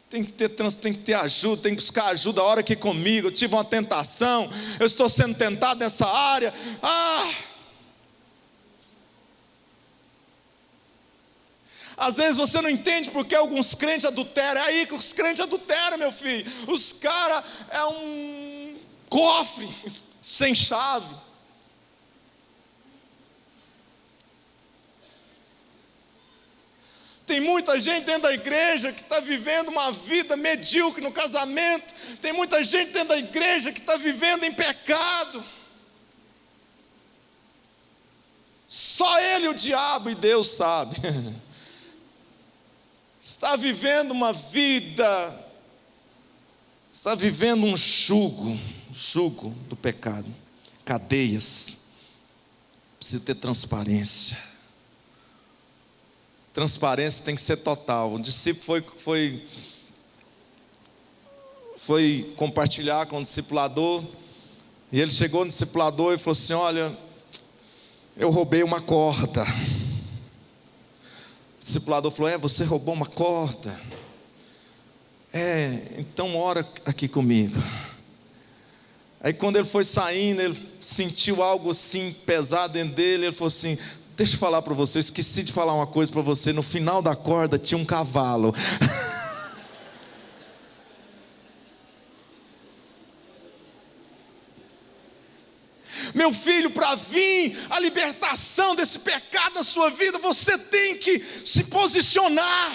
Tem que ter ajuda, tem que buscar ajuda. A hora que comigo eu tive uma tentação, eu estou sendo tentado nessa área. Às vezes você não entende porque alguns crentes adulteram. É aí que os crentes adulteram, meu filho. Os caras é um cofre sem chave. Tem muita gente dentro da igreja que está vivendo uma vida medíocre no casamento. Tem muita gente dentro da igreja que está vivendo em pecado. Só ele, o diabo, e Deus sabe. Está vivendo uma vida, está vivendo um jugo do pecado, cadeias. Precisa ter transparência. Transparência tem que ser total. O discípulo foi compartilhar com o discipulador, e ele chegou no discipulador e falou assim: olha, eu roubei uma corda. O discipulador falou: você roubou uma corda? Então ora aqui comigo. Aí quando ele foi saindo, ele sentiu algo assim pesado dentro dele. Ele falou assim: deixa eu falar para você, eu esqueci de falar uma coisa para você. No final da corda tinha um cavalo. Meu filho, para vir a libertação desse pecado na sua vida, você tem que se posicionar.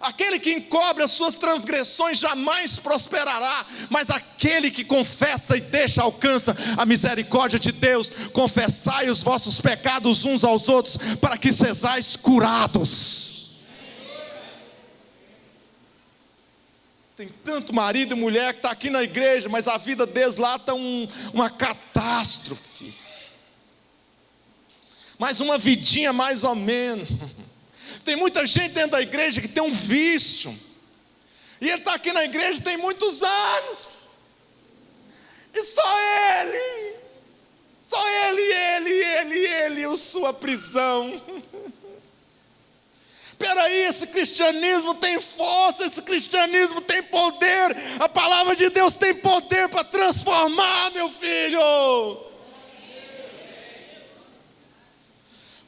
Aquele que encobre as suas transgressões jamais prosperará, mas aquele que confessa e deixa alcança a misericórdia de Deus. Confessai os vossos pecados uns aos outros, para que sejais curados. Tem tanto marido e mulher que está aqui na igreja, mas a vida deles lá está uma catástrofe. Mas uma vidinha mais ou menos. Tem muita gente dentro da igreja que tem um vício. E ele está aqui na igreja tem muitos anos. E só ele, sua prisão. Peraí, esse cristianismo tem força, esse cristianismo tem poder. A palavra de Deus tem poder para transformar, meu filho.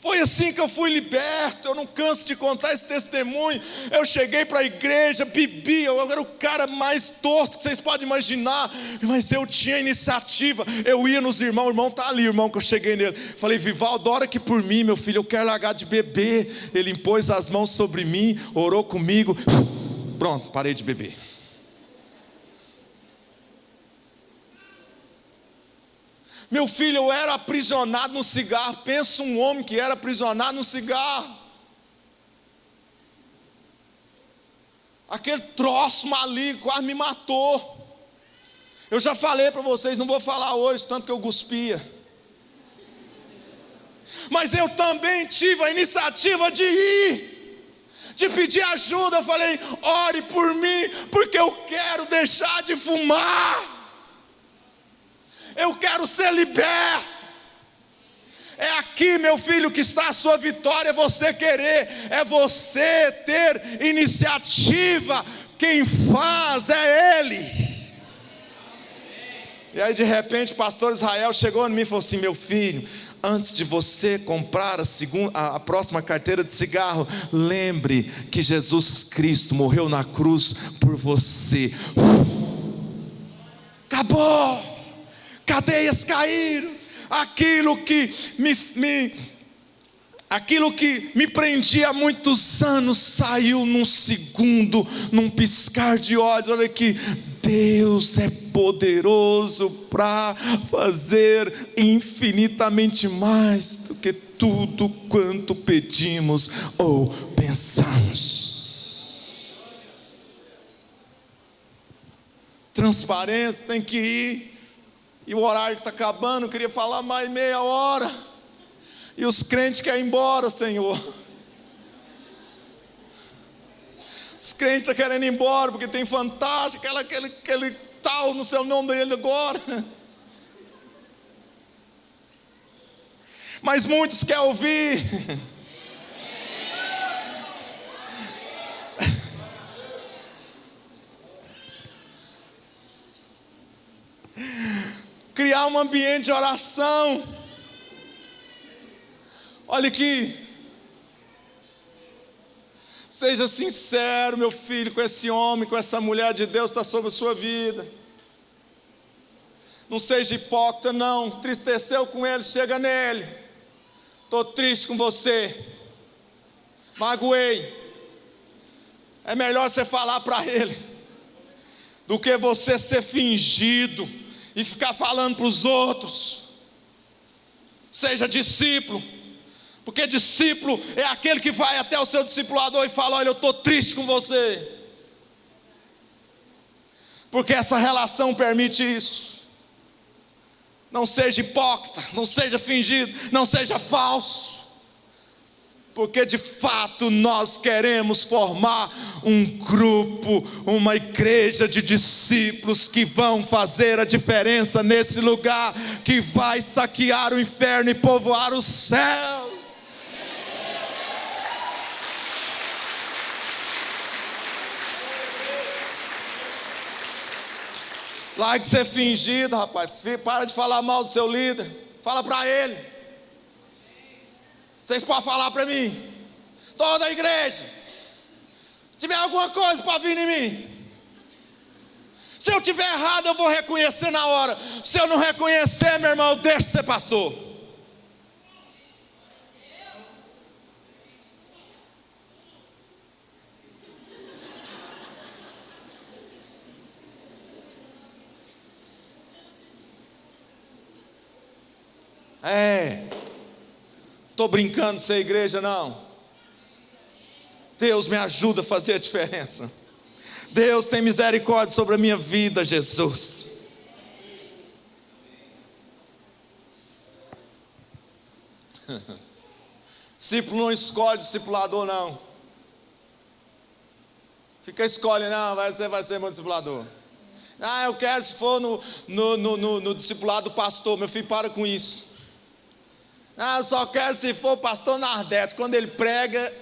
Foi assim que eu fui liberto. Eu não canso de contar esse testemunho. Eu cheguei para a igreja, bebi, eu era o cara mais torto que vocês podem imaginar, mas eu tinha iniciativa. Eu ia nos irmãos, o irmão está ali, o irmão que eu cheguei nele. Falei: Vivaldo, ora aqui por mim, meu filho, eu quero largar de beber. Ele impôs as mãos sobre mim, orou comigo, pronto, parei de beber. Meu filho, eu era aprisionado no cigarro. Pensa um homem que era aprisionado no cigarro. Aquele troço maligno quase me matou. Eu já falei para vocês, não vou falar hoje, tanto que eu cuspia. Mas eu também tive a iniciativa de ir, de pedir ajuda. Eu falei: ore por mim, porque eu quero deixar de fumar. Eu quero ser liberto. É aqui, meu filho, que está a sua vitória. É você querer, é você ter iniciativa. Quem faz é Ele. E aí de repente o pastor Israel chegou em mim e falou assim: meu filho, antes de você comprar a próxima carteira de cigarro, lembre que Jesus Cristo morreu na cruz por você. Acabou. Cadeias caíram. Aquilo que me prendia há muitos anos saiu num segundo, num piscar de olhos. Olha aqui, Deus é poderoso para fazer infinitamente mais do que tudo quanto pedimos ou pensamos. Transparência, tem que ir. E o horário está acabando, eu queria falar mais meia hora. E os crentes querem ir embora, Senhor. Os crentes estão querendo ir embora, porque tem fantástico, aquele tal, não sei o nome dele agora. Mas muitos querem ouvir. Criar um ambiente de oração. Olha aqui. Seja sincero, meu filho, com esse homem, com essa mulher de Deus que está sobre a sua vida. Não seja hipócrita, não. Entristeceu com ele, chega nele. Estou triste com você. Magoei. É melhor você falar para ele do que você ser fingido e ficar falando para os outros. Seja discípulo, porque discípulo é aquele que vai até o seu discipulador e fala: olha, eu estou triste com você, porque essa relação permite isso. Não seja hipócrita, não seja fingido, não seja falso, porque de fato nós queremos formar um grupo, uma igreja de discípulos que vão fazer a diferença nesse lugar, que vai saquear o inferno e povoar os céus. Largue de ser fingido, rapaz. Para de falar mal do seu líder. Fala para ele. Vocês podem falar para mim, toda a igreja, se tiver alguma coisa para vir em mim, se eu tiver errado eu vou reconhecer na hora. Se eu não reconhecer, meu irmão, eu deixo de ser pastor. Estou brincando ser igreja, não. Deus me ajuda a fazer a diferença. Deus tem misericórdia sobre a minha vida, Jesus. Discípulo não escolhe discipulador, não. Fica escolhe, não, vai ser meu discipulador. Eu quero se for no discipulado do pastor. Meu filho, para com isso. Eu só quero se for o pastor Nardete. Quando ele prega,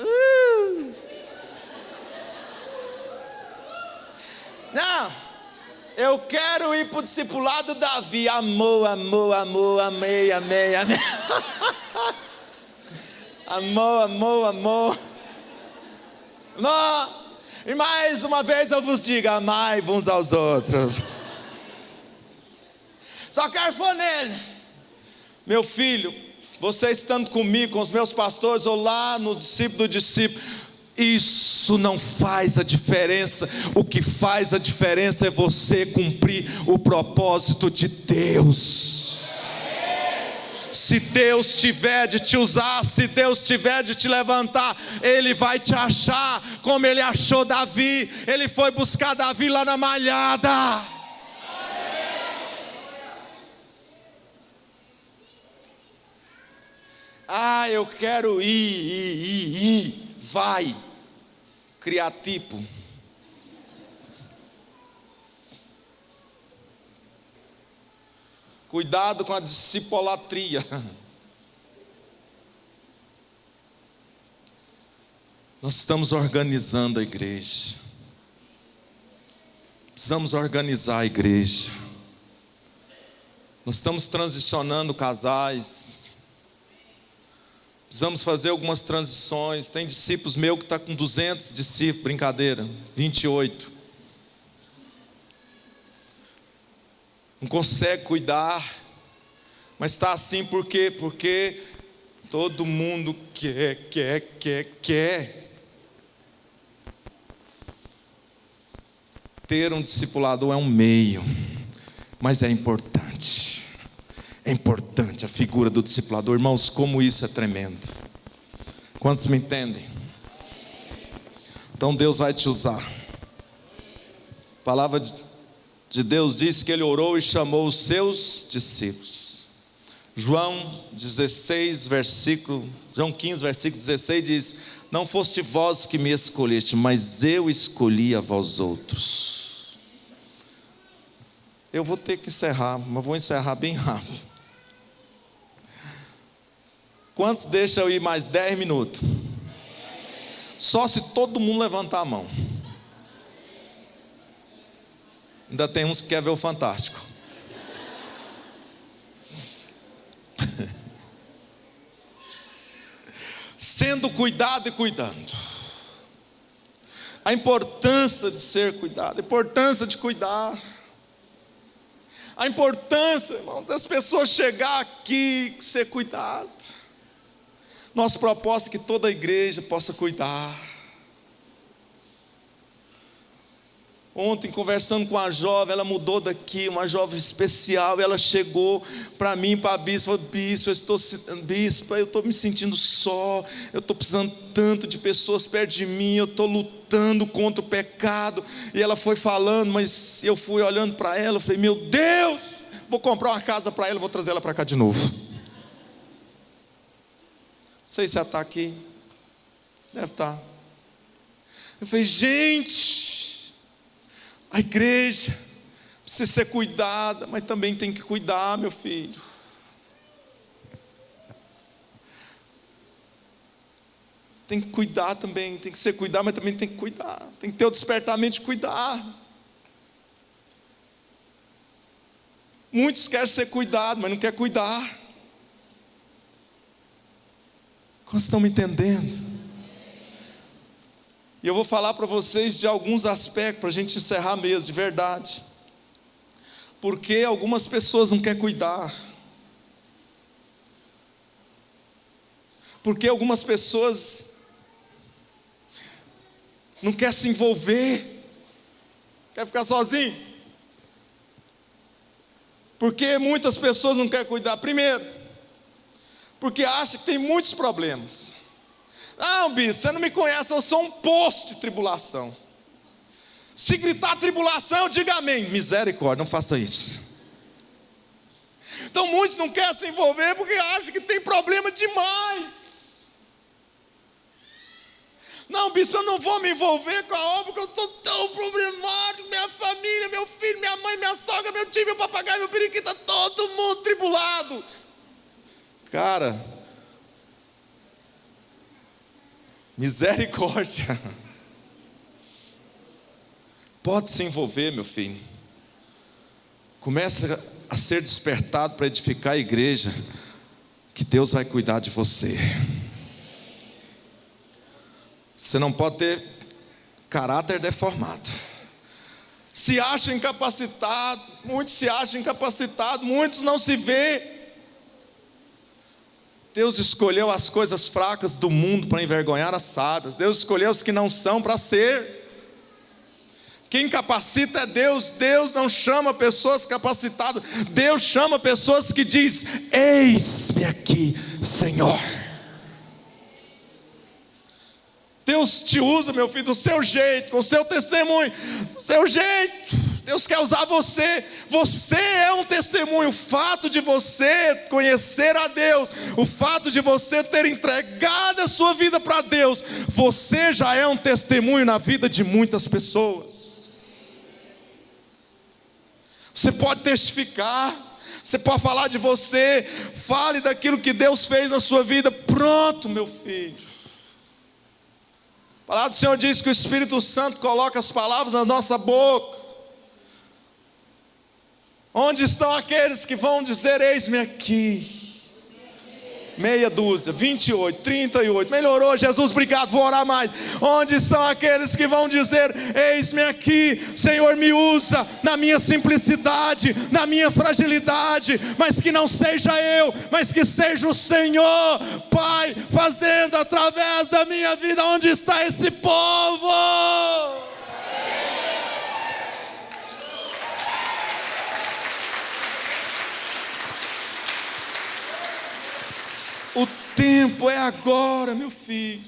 Não, eu quero ir para o discipulado Davi. Amor, amei. Amor. Não. E mais uma vez eu vos digo: amai uns aos outros. Só quero for nele. Meu filho, você estando comigo, com os meus pastores, ou lá no discípulo do discípulo, isso não faz a diferença. O que faz a diferença é você cumprir o propósito de Deus. Se Deus tiver de te usar, se Deus tiver de te levantar, Ele vai te achar, como Ele achou Davi. Ele foi buscar Davi lá na malhada. Eu quero ir. Vai. Criar tipo. Cuidado com a discipolatria. Nós estamos organizando a igreja. Precisamos organizar a igreja. Nós estamos transicionando casais. Precisamos fazer algumas transições. Tem discípulos meus que estão com 200 discípulos, brincadeira, 28. Não consegue cuidar, mas está assim por quê? Porque todo mundo quer. Ter um discipulador é um meio, mas é importante. É importante a figura do discipulador. Irmãos, como isso é tremendo. Quantos me entendem? Então Deus vai te usar. A palavra de Deus diz que Ele orou e chamou os seus discípulos. João 15, versículo 16 diz: não foste vós que me escolheste, mas eu escolhi a vós outros. Eu vou ter que encerrar, mas vou encerrar bem rápido. Quantos deixam eu ir mais 10 minutos? Só se todo mundo levantar a mão. Ainda tem uns que querem ver o Fantástico. Sendo cuidado e cuidando. A importância de ser cuidado, a importância de cuidar. A importância, irmão, das pessoas chegar aqui e ser cuidado. Nosso propósito é que toda a igreja possa cuidar. Ontem, conversando com a jovem, ela mudou daqui, uma jovem especial, e ela chegou para mim, para a bispa, falou: bispa, eu estou me sentindo só, eu estou precisando tanto de pessoas perto de mim, eu estou lutando contra o pecado. E ela foi falando, mas eu fui olhando para ela, eu falei: meu Deus, vou comprar uma casa para ela, vou trazer ela para cá de novo. Não sei se ela está aqui. Deve estar. Eu falei: gente, a igreja precisa ser cuidada, mas também tem que cuidar, meu filho. Tem que cuidar também, tem que ser cuidado, mas também tem que cuidar. Tem que ter o despertamento de cuidar. Muitos querem ser cuidados, mas não querem cuidar. Vocês estão me entendendo? E eu vou falar para vocês de alguns aspectos, para a gente encerrar mesmo, de verdade. Porque algumas pessoas não querem cuidar. Porque algumas pessoas não querem se envolver. Quer ficar sozinho. Porque muitas pessoas não querem cuidar. Primeiro, porque acha que tem muitos problemas. Não, bispo, você não me conhece, eu sou um poço de tribulação. Se gritar tribulação, diga amém. Misericórdia, não faça isso. Então muitos não querem se envolver porque acham que tem problema demais. Não, bispo, eu não vou me envolver com a obra porque eu estou tão problemático. Minha família, meu filho, minha mãe, minha sogra, meu tio, meu papagaio, meu periquito, está todo mundo tribulado. Cara, misericórdia. Pode se envolver, meu filho. Comece a ser despertado para edificar a igreja, que Deus vai cuidar de você. Você não pode ter caráter deformado. Se acha incapacitado, muitos se acham incapacitados, muitos não se vê. Deus escolheu as coisas fracas do mundo para envergonhar as sábias. Deus escolheu os que não são para ser. Quem capacita é Deus. Deus não chama pessoas capacitadas. Deus chama pessoas que diz: eis-me aqui, Senhor. Deus te usa, meu filho, do seu jeito, com o seu testemunho, do seu jeito. Deus quer usar você. Você é um testemunho. O fato de você conhecer a Deus, o fato de você ter entregado a sua vida para Deus, você já é um testemunho na vida de muitas pessoas. Você pode testificar, você pode falar de você. Fale daquilo que Deus fez na sua vida. Pronto, meu filho. A palavra do Senhor diz que o Espírito Santo coloca as palavras na nossa boca. Onde estão aqueles que vão dizer: eis-me aqui? Meia dúzia, 28, 38, melhorou, Jesus, obrigado, vou orar mais. Onde estão aqueles que vão dizer: eis-me aqui, Senhor, me usa na minha simplicidade, na minha fragilidade, mas que não seja eu, mas que seja o Senhor, Pai, fazendo através da minha vida. Onde está esse povo? O tempo é agora, meu filho.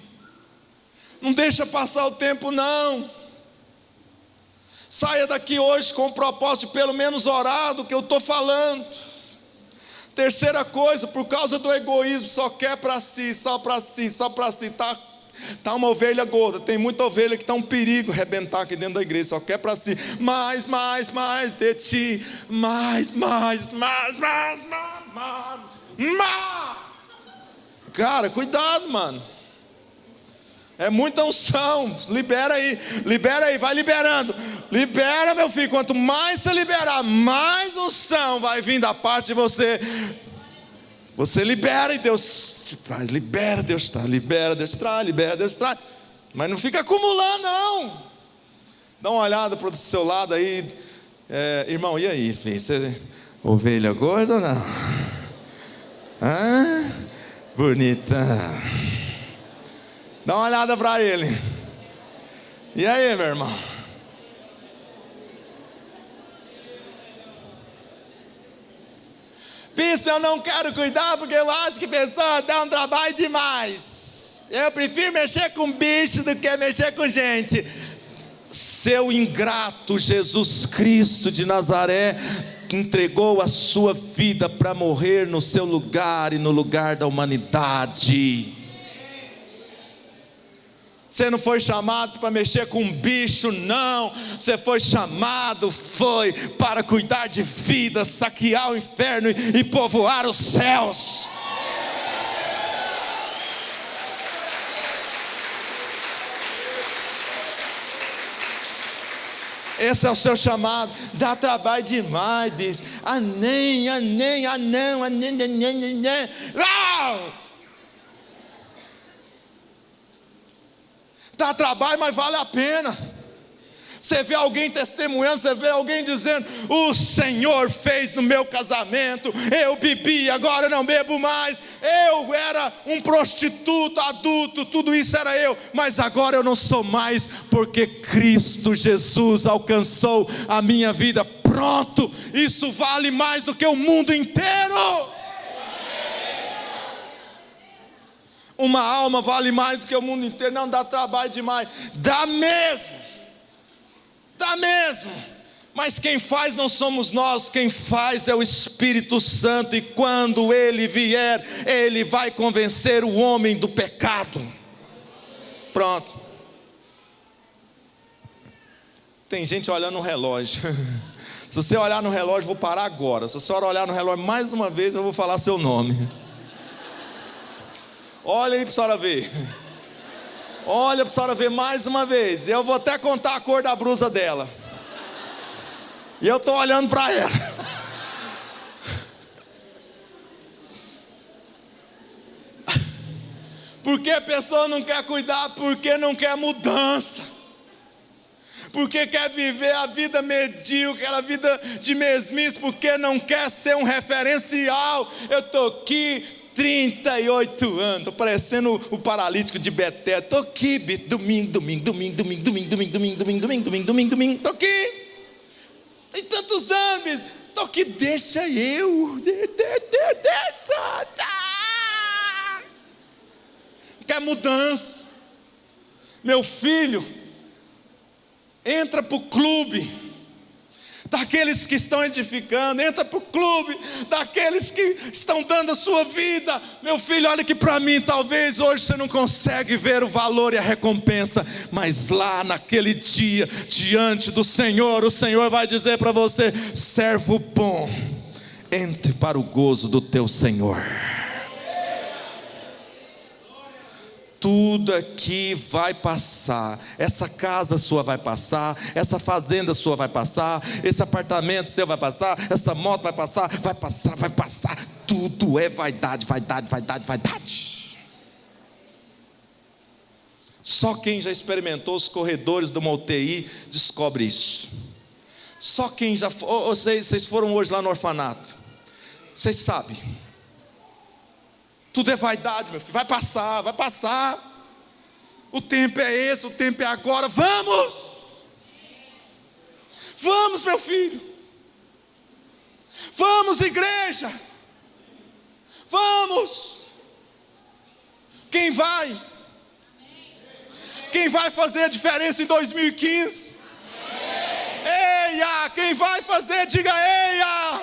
Não deixa passar o tempo, não. Saia daqui hoje com o propósito de pelo menos orar do que eu estou falando. Terceira coisa, por causa do egoísmo, só quer para si, só para si, só para si. Está uma ovelha gorda, tem muita ovelha que está um perigo arrebentar aqui dentro da igreja, só quer para si. Mais de ti. Mais. Cara, cuidado, mano. É muita unção. Libera aí, vai liberando. Libera, meu filho. Quanto mais você liberar, mais unção vai vir da parte de você. Você libera e Deus te traz. Libera, Deus traz. Libera, Deus traz. Libera, Deus traz. Mas não fica acumulando, não. Dá uma olhada para o seu lado aí. Irmão, e aí, filho? Você ovelha gorda ou não? Bonita. Dá uma olhada para ele. E aí, meu irmão? Bispo, eu não quero cuidar porque eu acho que pessoa dá um trabalho demais. Eu prefiro mexer com bicho do que mexer com gente. Seu ingrato, Jesus Cristo de Nazaré entregou a sua vida para morrer no seu lugar e no lugar da humanidade. Você não foi chamado para mexer com um bicho, não. Você foi chamado, para cuidar de vidas, saquear o inferno e povoar os céus. Esse é o seu chamado. Dá trabalho demais, bispo. Dá trabalho, mas vale a pena. Você vê alguém testemunhando, você vê alguém dizendo: o Senhor fez no meu casamento, eu bebi, agora não bebo mais, eu era um prostituto, adulto, tudo isso era eu, mas agora eu não sou mais, porque Cristo Jesus alcançou a minha vida. Pronto, isso vale mais do que o mundo inteiro. uma alma vale mais do que o mundo inteiro. Não, dá trabalho demais. Dá mesmo. Dá mesmo. Mas quem faz não somos nós, quem faz é o Espírito Santo. E quando Ele vier, Ele vai convencer o homem do pecado. Pronto. Tem gente olhando no relógio. Se você olhar no relógio, vou parar agora. Se você olhar no relógio mais uma vez, eu vou falar seu nome. Olha aí para a senhora ver. Olha para a senhora ver mais uma vez. Eu vou até contar a cor da blusa dela. E eu estou olhando para ela. Porque a pessoa não quer cuidar, porque não quer mudança, porque quer viver a vida medíocre, aquela vida de mesmice, porque não quer ser um referencial. Eu estou aqui 38 anos, estou parecendo o paralítico de Beté. Estou aqui, domingo, estou aqui. Tem tantos anos, estou aqui, deixa eu, deixa. Quer mudança. Meu filho, entra para o clube daqueles que estão edificando, entra para o clube daqueles que estão dando a sua vida. Meu filho, olha que para mim, talvez hoje você não consegue ver o valor e a recompensa, mas lá naquele dia, diante do Senhor, o Senhor vai dizer para você: servo bom, entre para o gozo do teu Senhor. Tudo aqui vai passar. Essa casa sua vai passar, essa fazenda sua vai passar, esse apartamento seu vai passar, essa moto vai passar, vai passar, vai passar. Tudo é vaidade, vaidade, vaidade, vaidade. Só quem já experimentou os corredores de uma UTI descobre isso. Só quem já... Vocês foram hoje lá no orfanato, vocês sabem. Tudo é vaidade, meu filho. Vai passar, vai passar. O tempo é esse, o tempo é agora. Vamos! Vamos, meu filho. Vamos, igreja. Vamos. Quem vai? Quem vai fazer a diferença em 2015? Eia! Quem vai fazer, diga eia!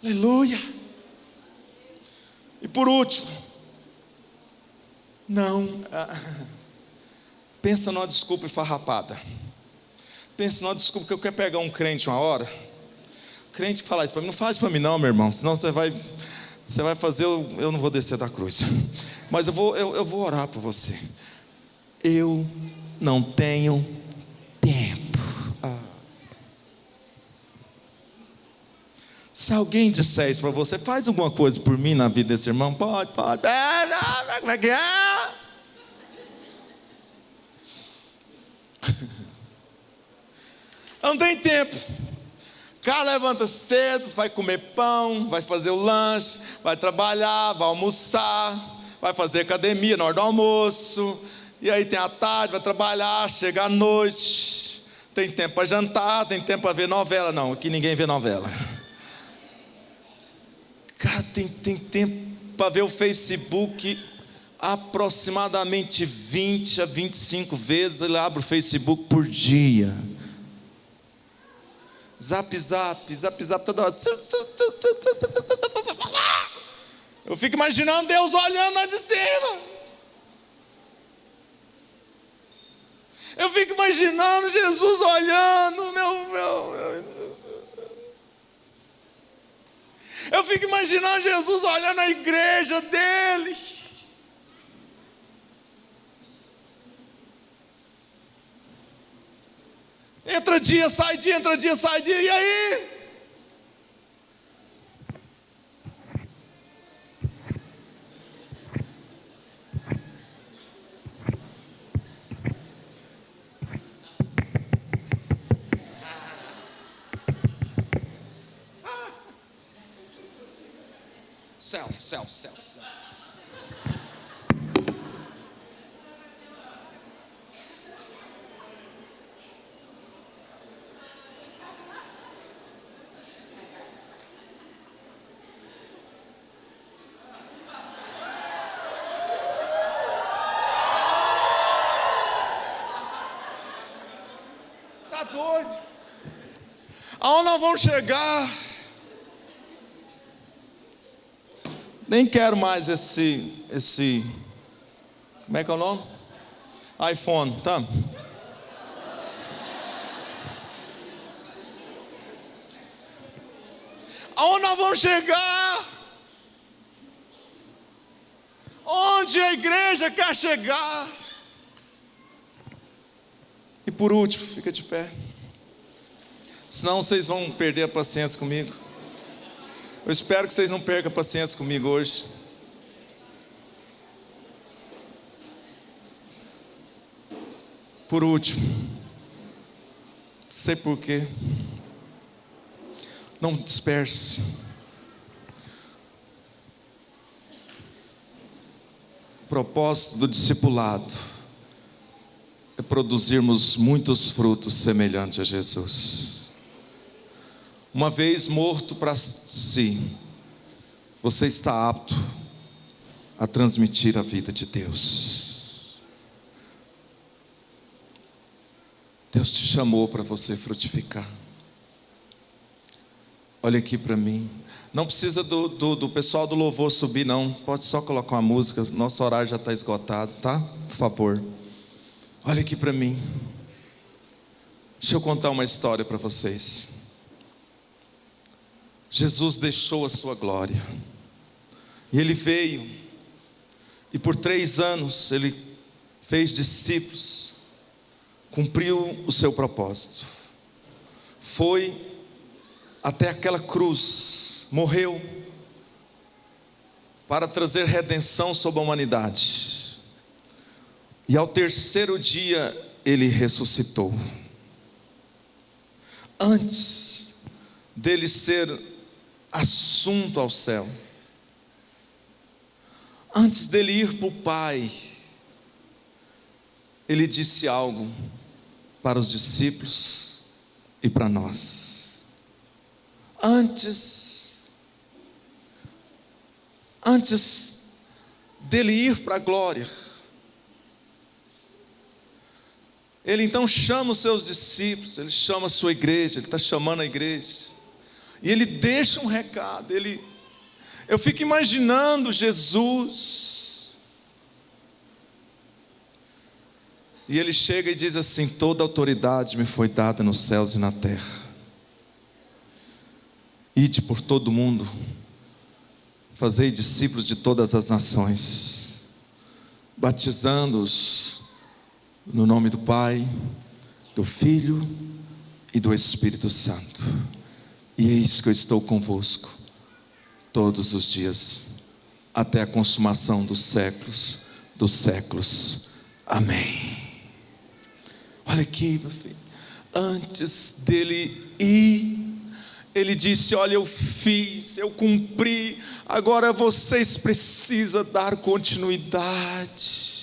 Aleluia. E por último, pensa numa desculpa esfarrapada. Pensa numa desculpa que eu quero pegar um crente uma hora. Crente que fala isso para mim, não faz para mim não, meu irmão, senão você vai fazer, eu não vou descer da cruz. Mas eu vou orar por você. Eu não tenho tempo. Se alguém disser isso para você, faz alguma coisa por mim na vida desse irmão, pode. Como é que é? Não tem tempo. O cara levanta cedo, vai comer pão, vai fazer o lanche, vai trabalhar, vai almoçar, vai fazer academia na hora do almoço, e aí tem a tarde, vai trabalhar, chega à noite, tem tempo para jantar, tem tempo para ver novela. Não, aqui ninguém vê novela. Cara, tem tempo para ver o Facebook aproximadamente 20 a 25 vezes. Ele abre o Facebook por dia. Zap toda hora. Eu fico imaginando Deus olhando lá de cima. Eu fico imaginando Jesus olhando, Eu fico imaginando Jesus olhando a igreja dele. Entra dia, sai dia, entra dia, sai dia, e aí? Self. nós vamos chegar? Nem quero mais esse, como é que é o nome? iPhone, tá? Aonde nós vamos chegar? Onde a igreja quer chegar? E por último, fica de pé. Senão vocês vão perder a paciência comigo. Eu espero que vocês não percam a paciência comigo hoje. Por último, não sei porquê, não disperse. O propósito do discipulado é produzirmos muitos frutos semelhantes a Jesus. Uma vez morto para si, você está apto a transmitir a vida de Deus. Deus te chamou para você frutificar. Olha aqui para mim. Não precisa do pessoal do louvor subir, não. Pode só colocar uma música. Nosso horário já está esgotado, tá? Por favor. Olha aqui para mim. Deixa eu contar uma história para vocês. Jesus deixou a sua glória. E Ele veio. E por 3 anos Ele fez discípulos. Cumpriu o seu propósito. Foi até aquela cruz. Morreu. Para trazer redenção sobre a humanidade. E ao 3º dia Ele ressuscitou. Antes dele ser assunto ao céu, antes dele ir para o Pai, Ele disse algo para os discípulos e para nós. Antes dele ir para a glória, Ele então chama os seus discípulos, Ele chama a sua igreja, Ele está chamando a igreja, e Ele deixa um recado. Eu fico imaginando Jesus, e Ele chega e diz assim: toda autoridade me foi dada nos céus e na terra. Ide por todo o mundo, fazei discípulos de todas as nações, batizando-os no nome do Pai, do Filho e do Espírito Santo. E eis que eu estou convosco todos os dias, até a consumação dos séculos. Amém. Olha aqui, meu filho. Antes dele ir, Ele disse: olha, eu fiz, eu cumpri, agora vocês precisam dar continuidade.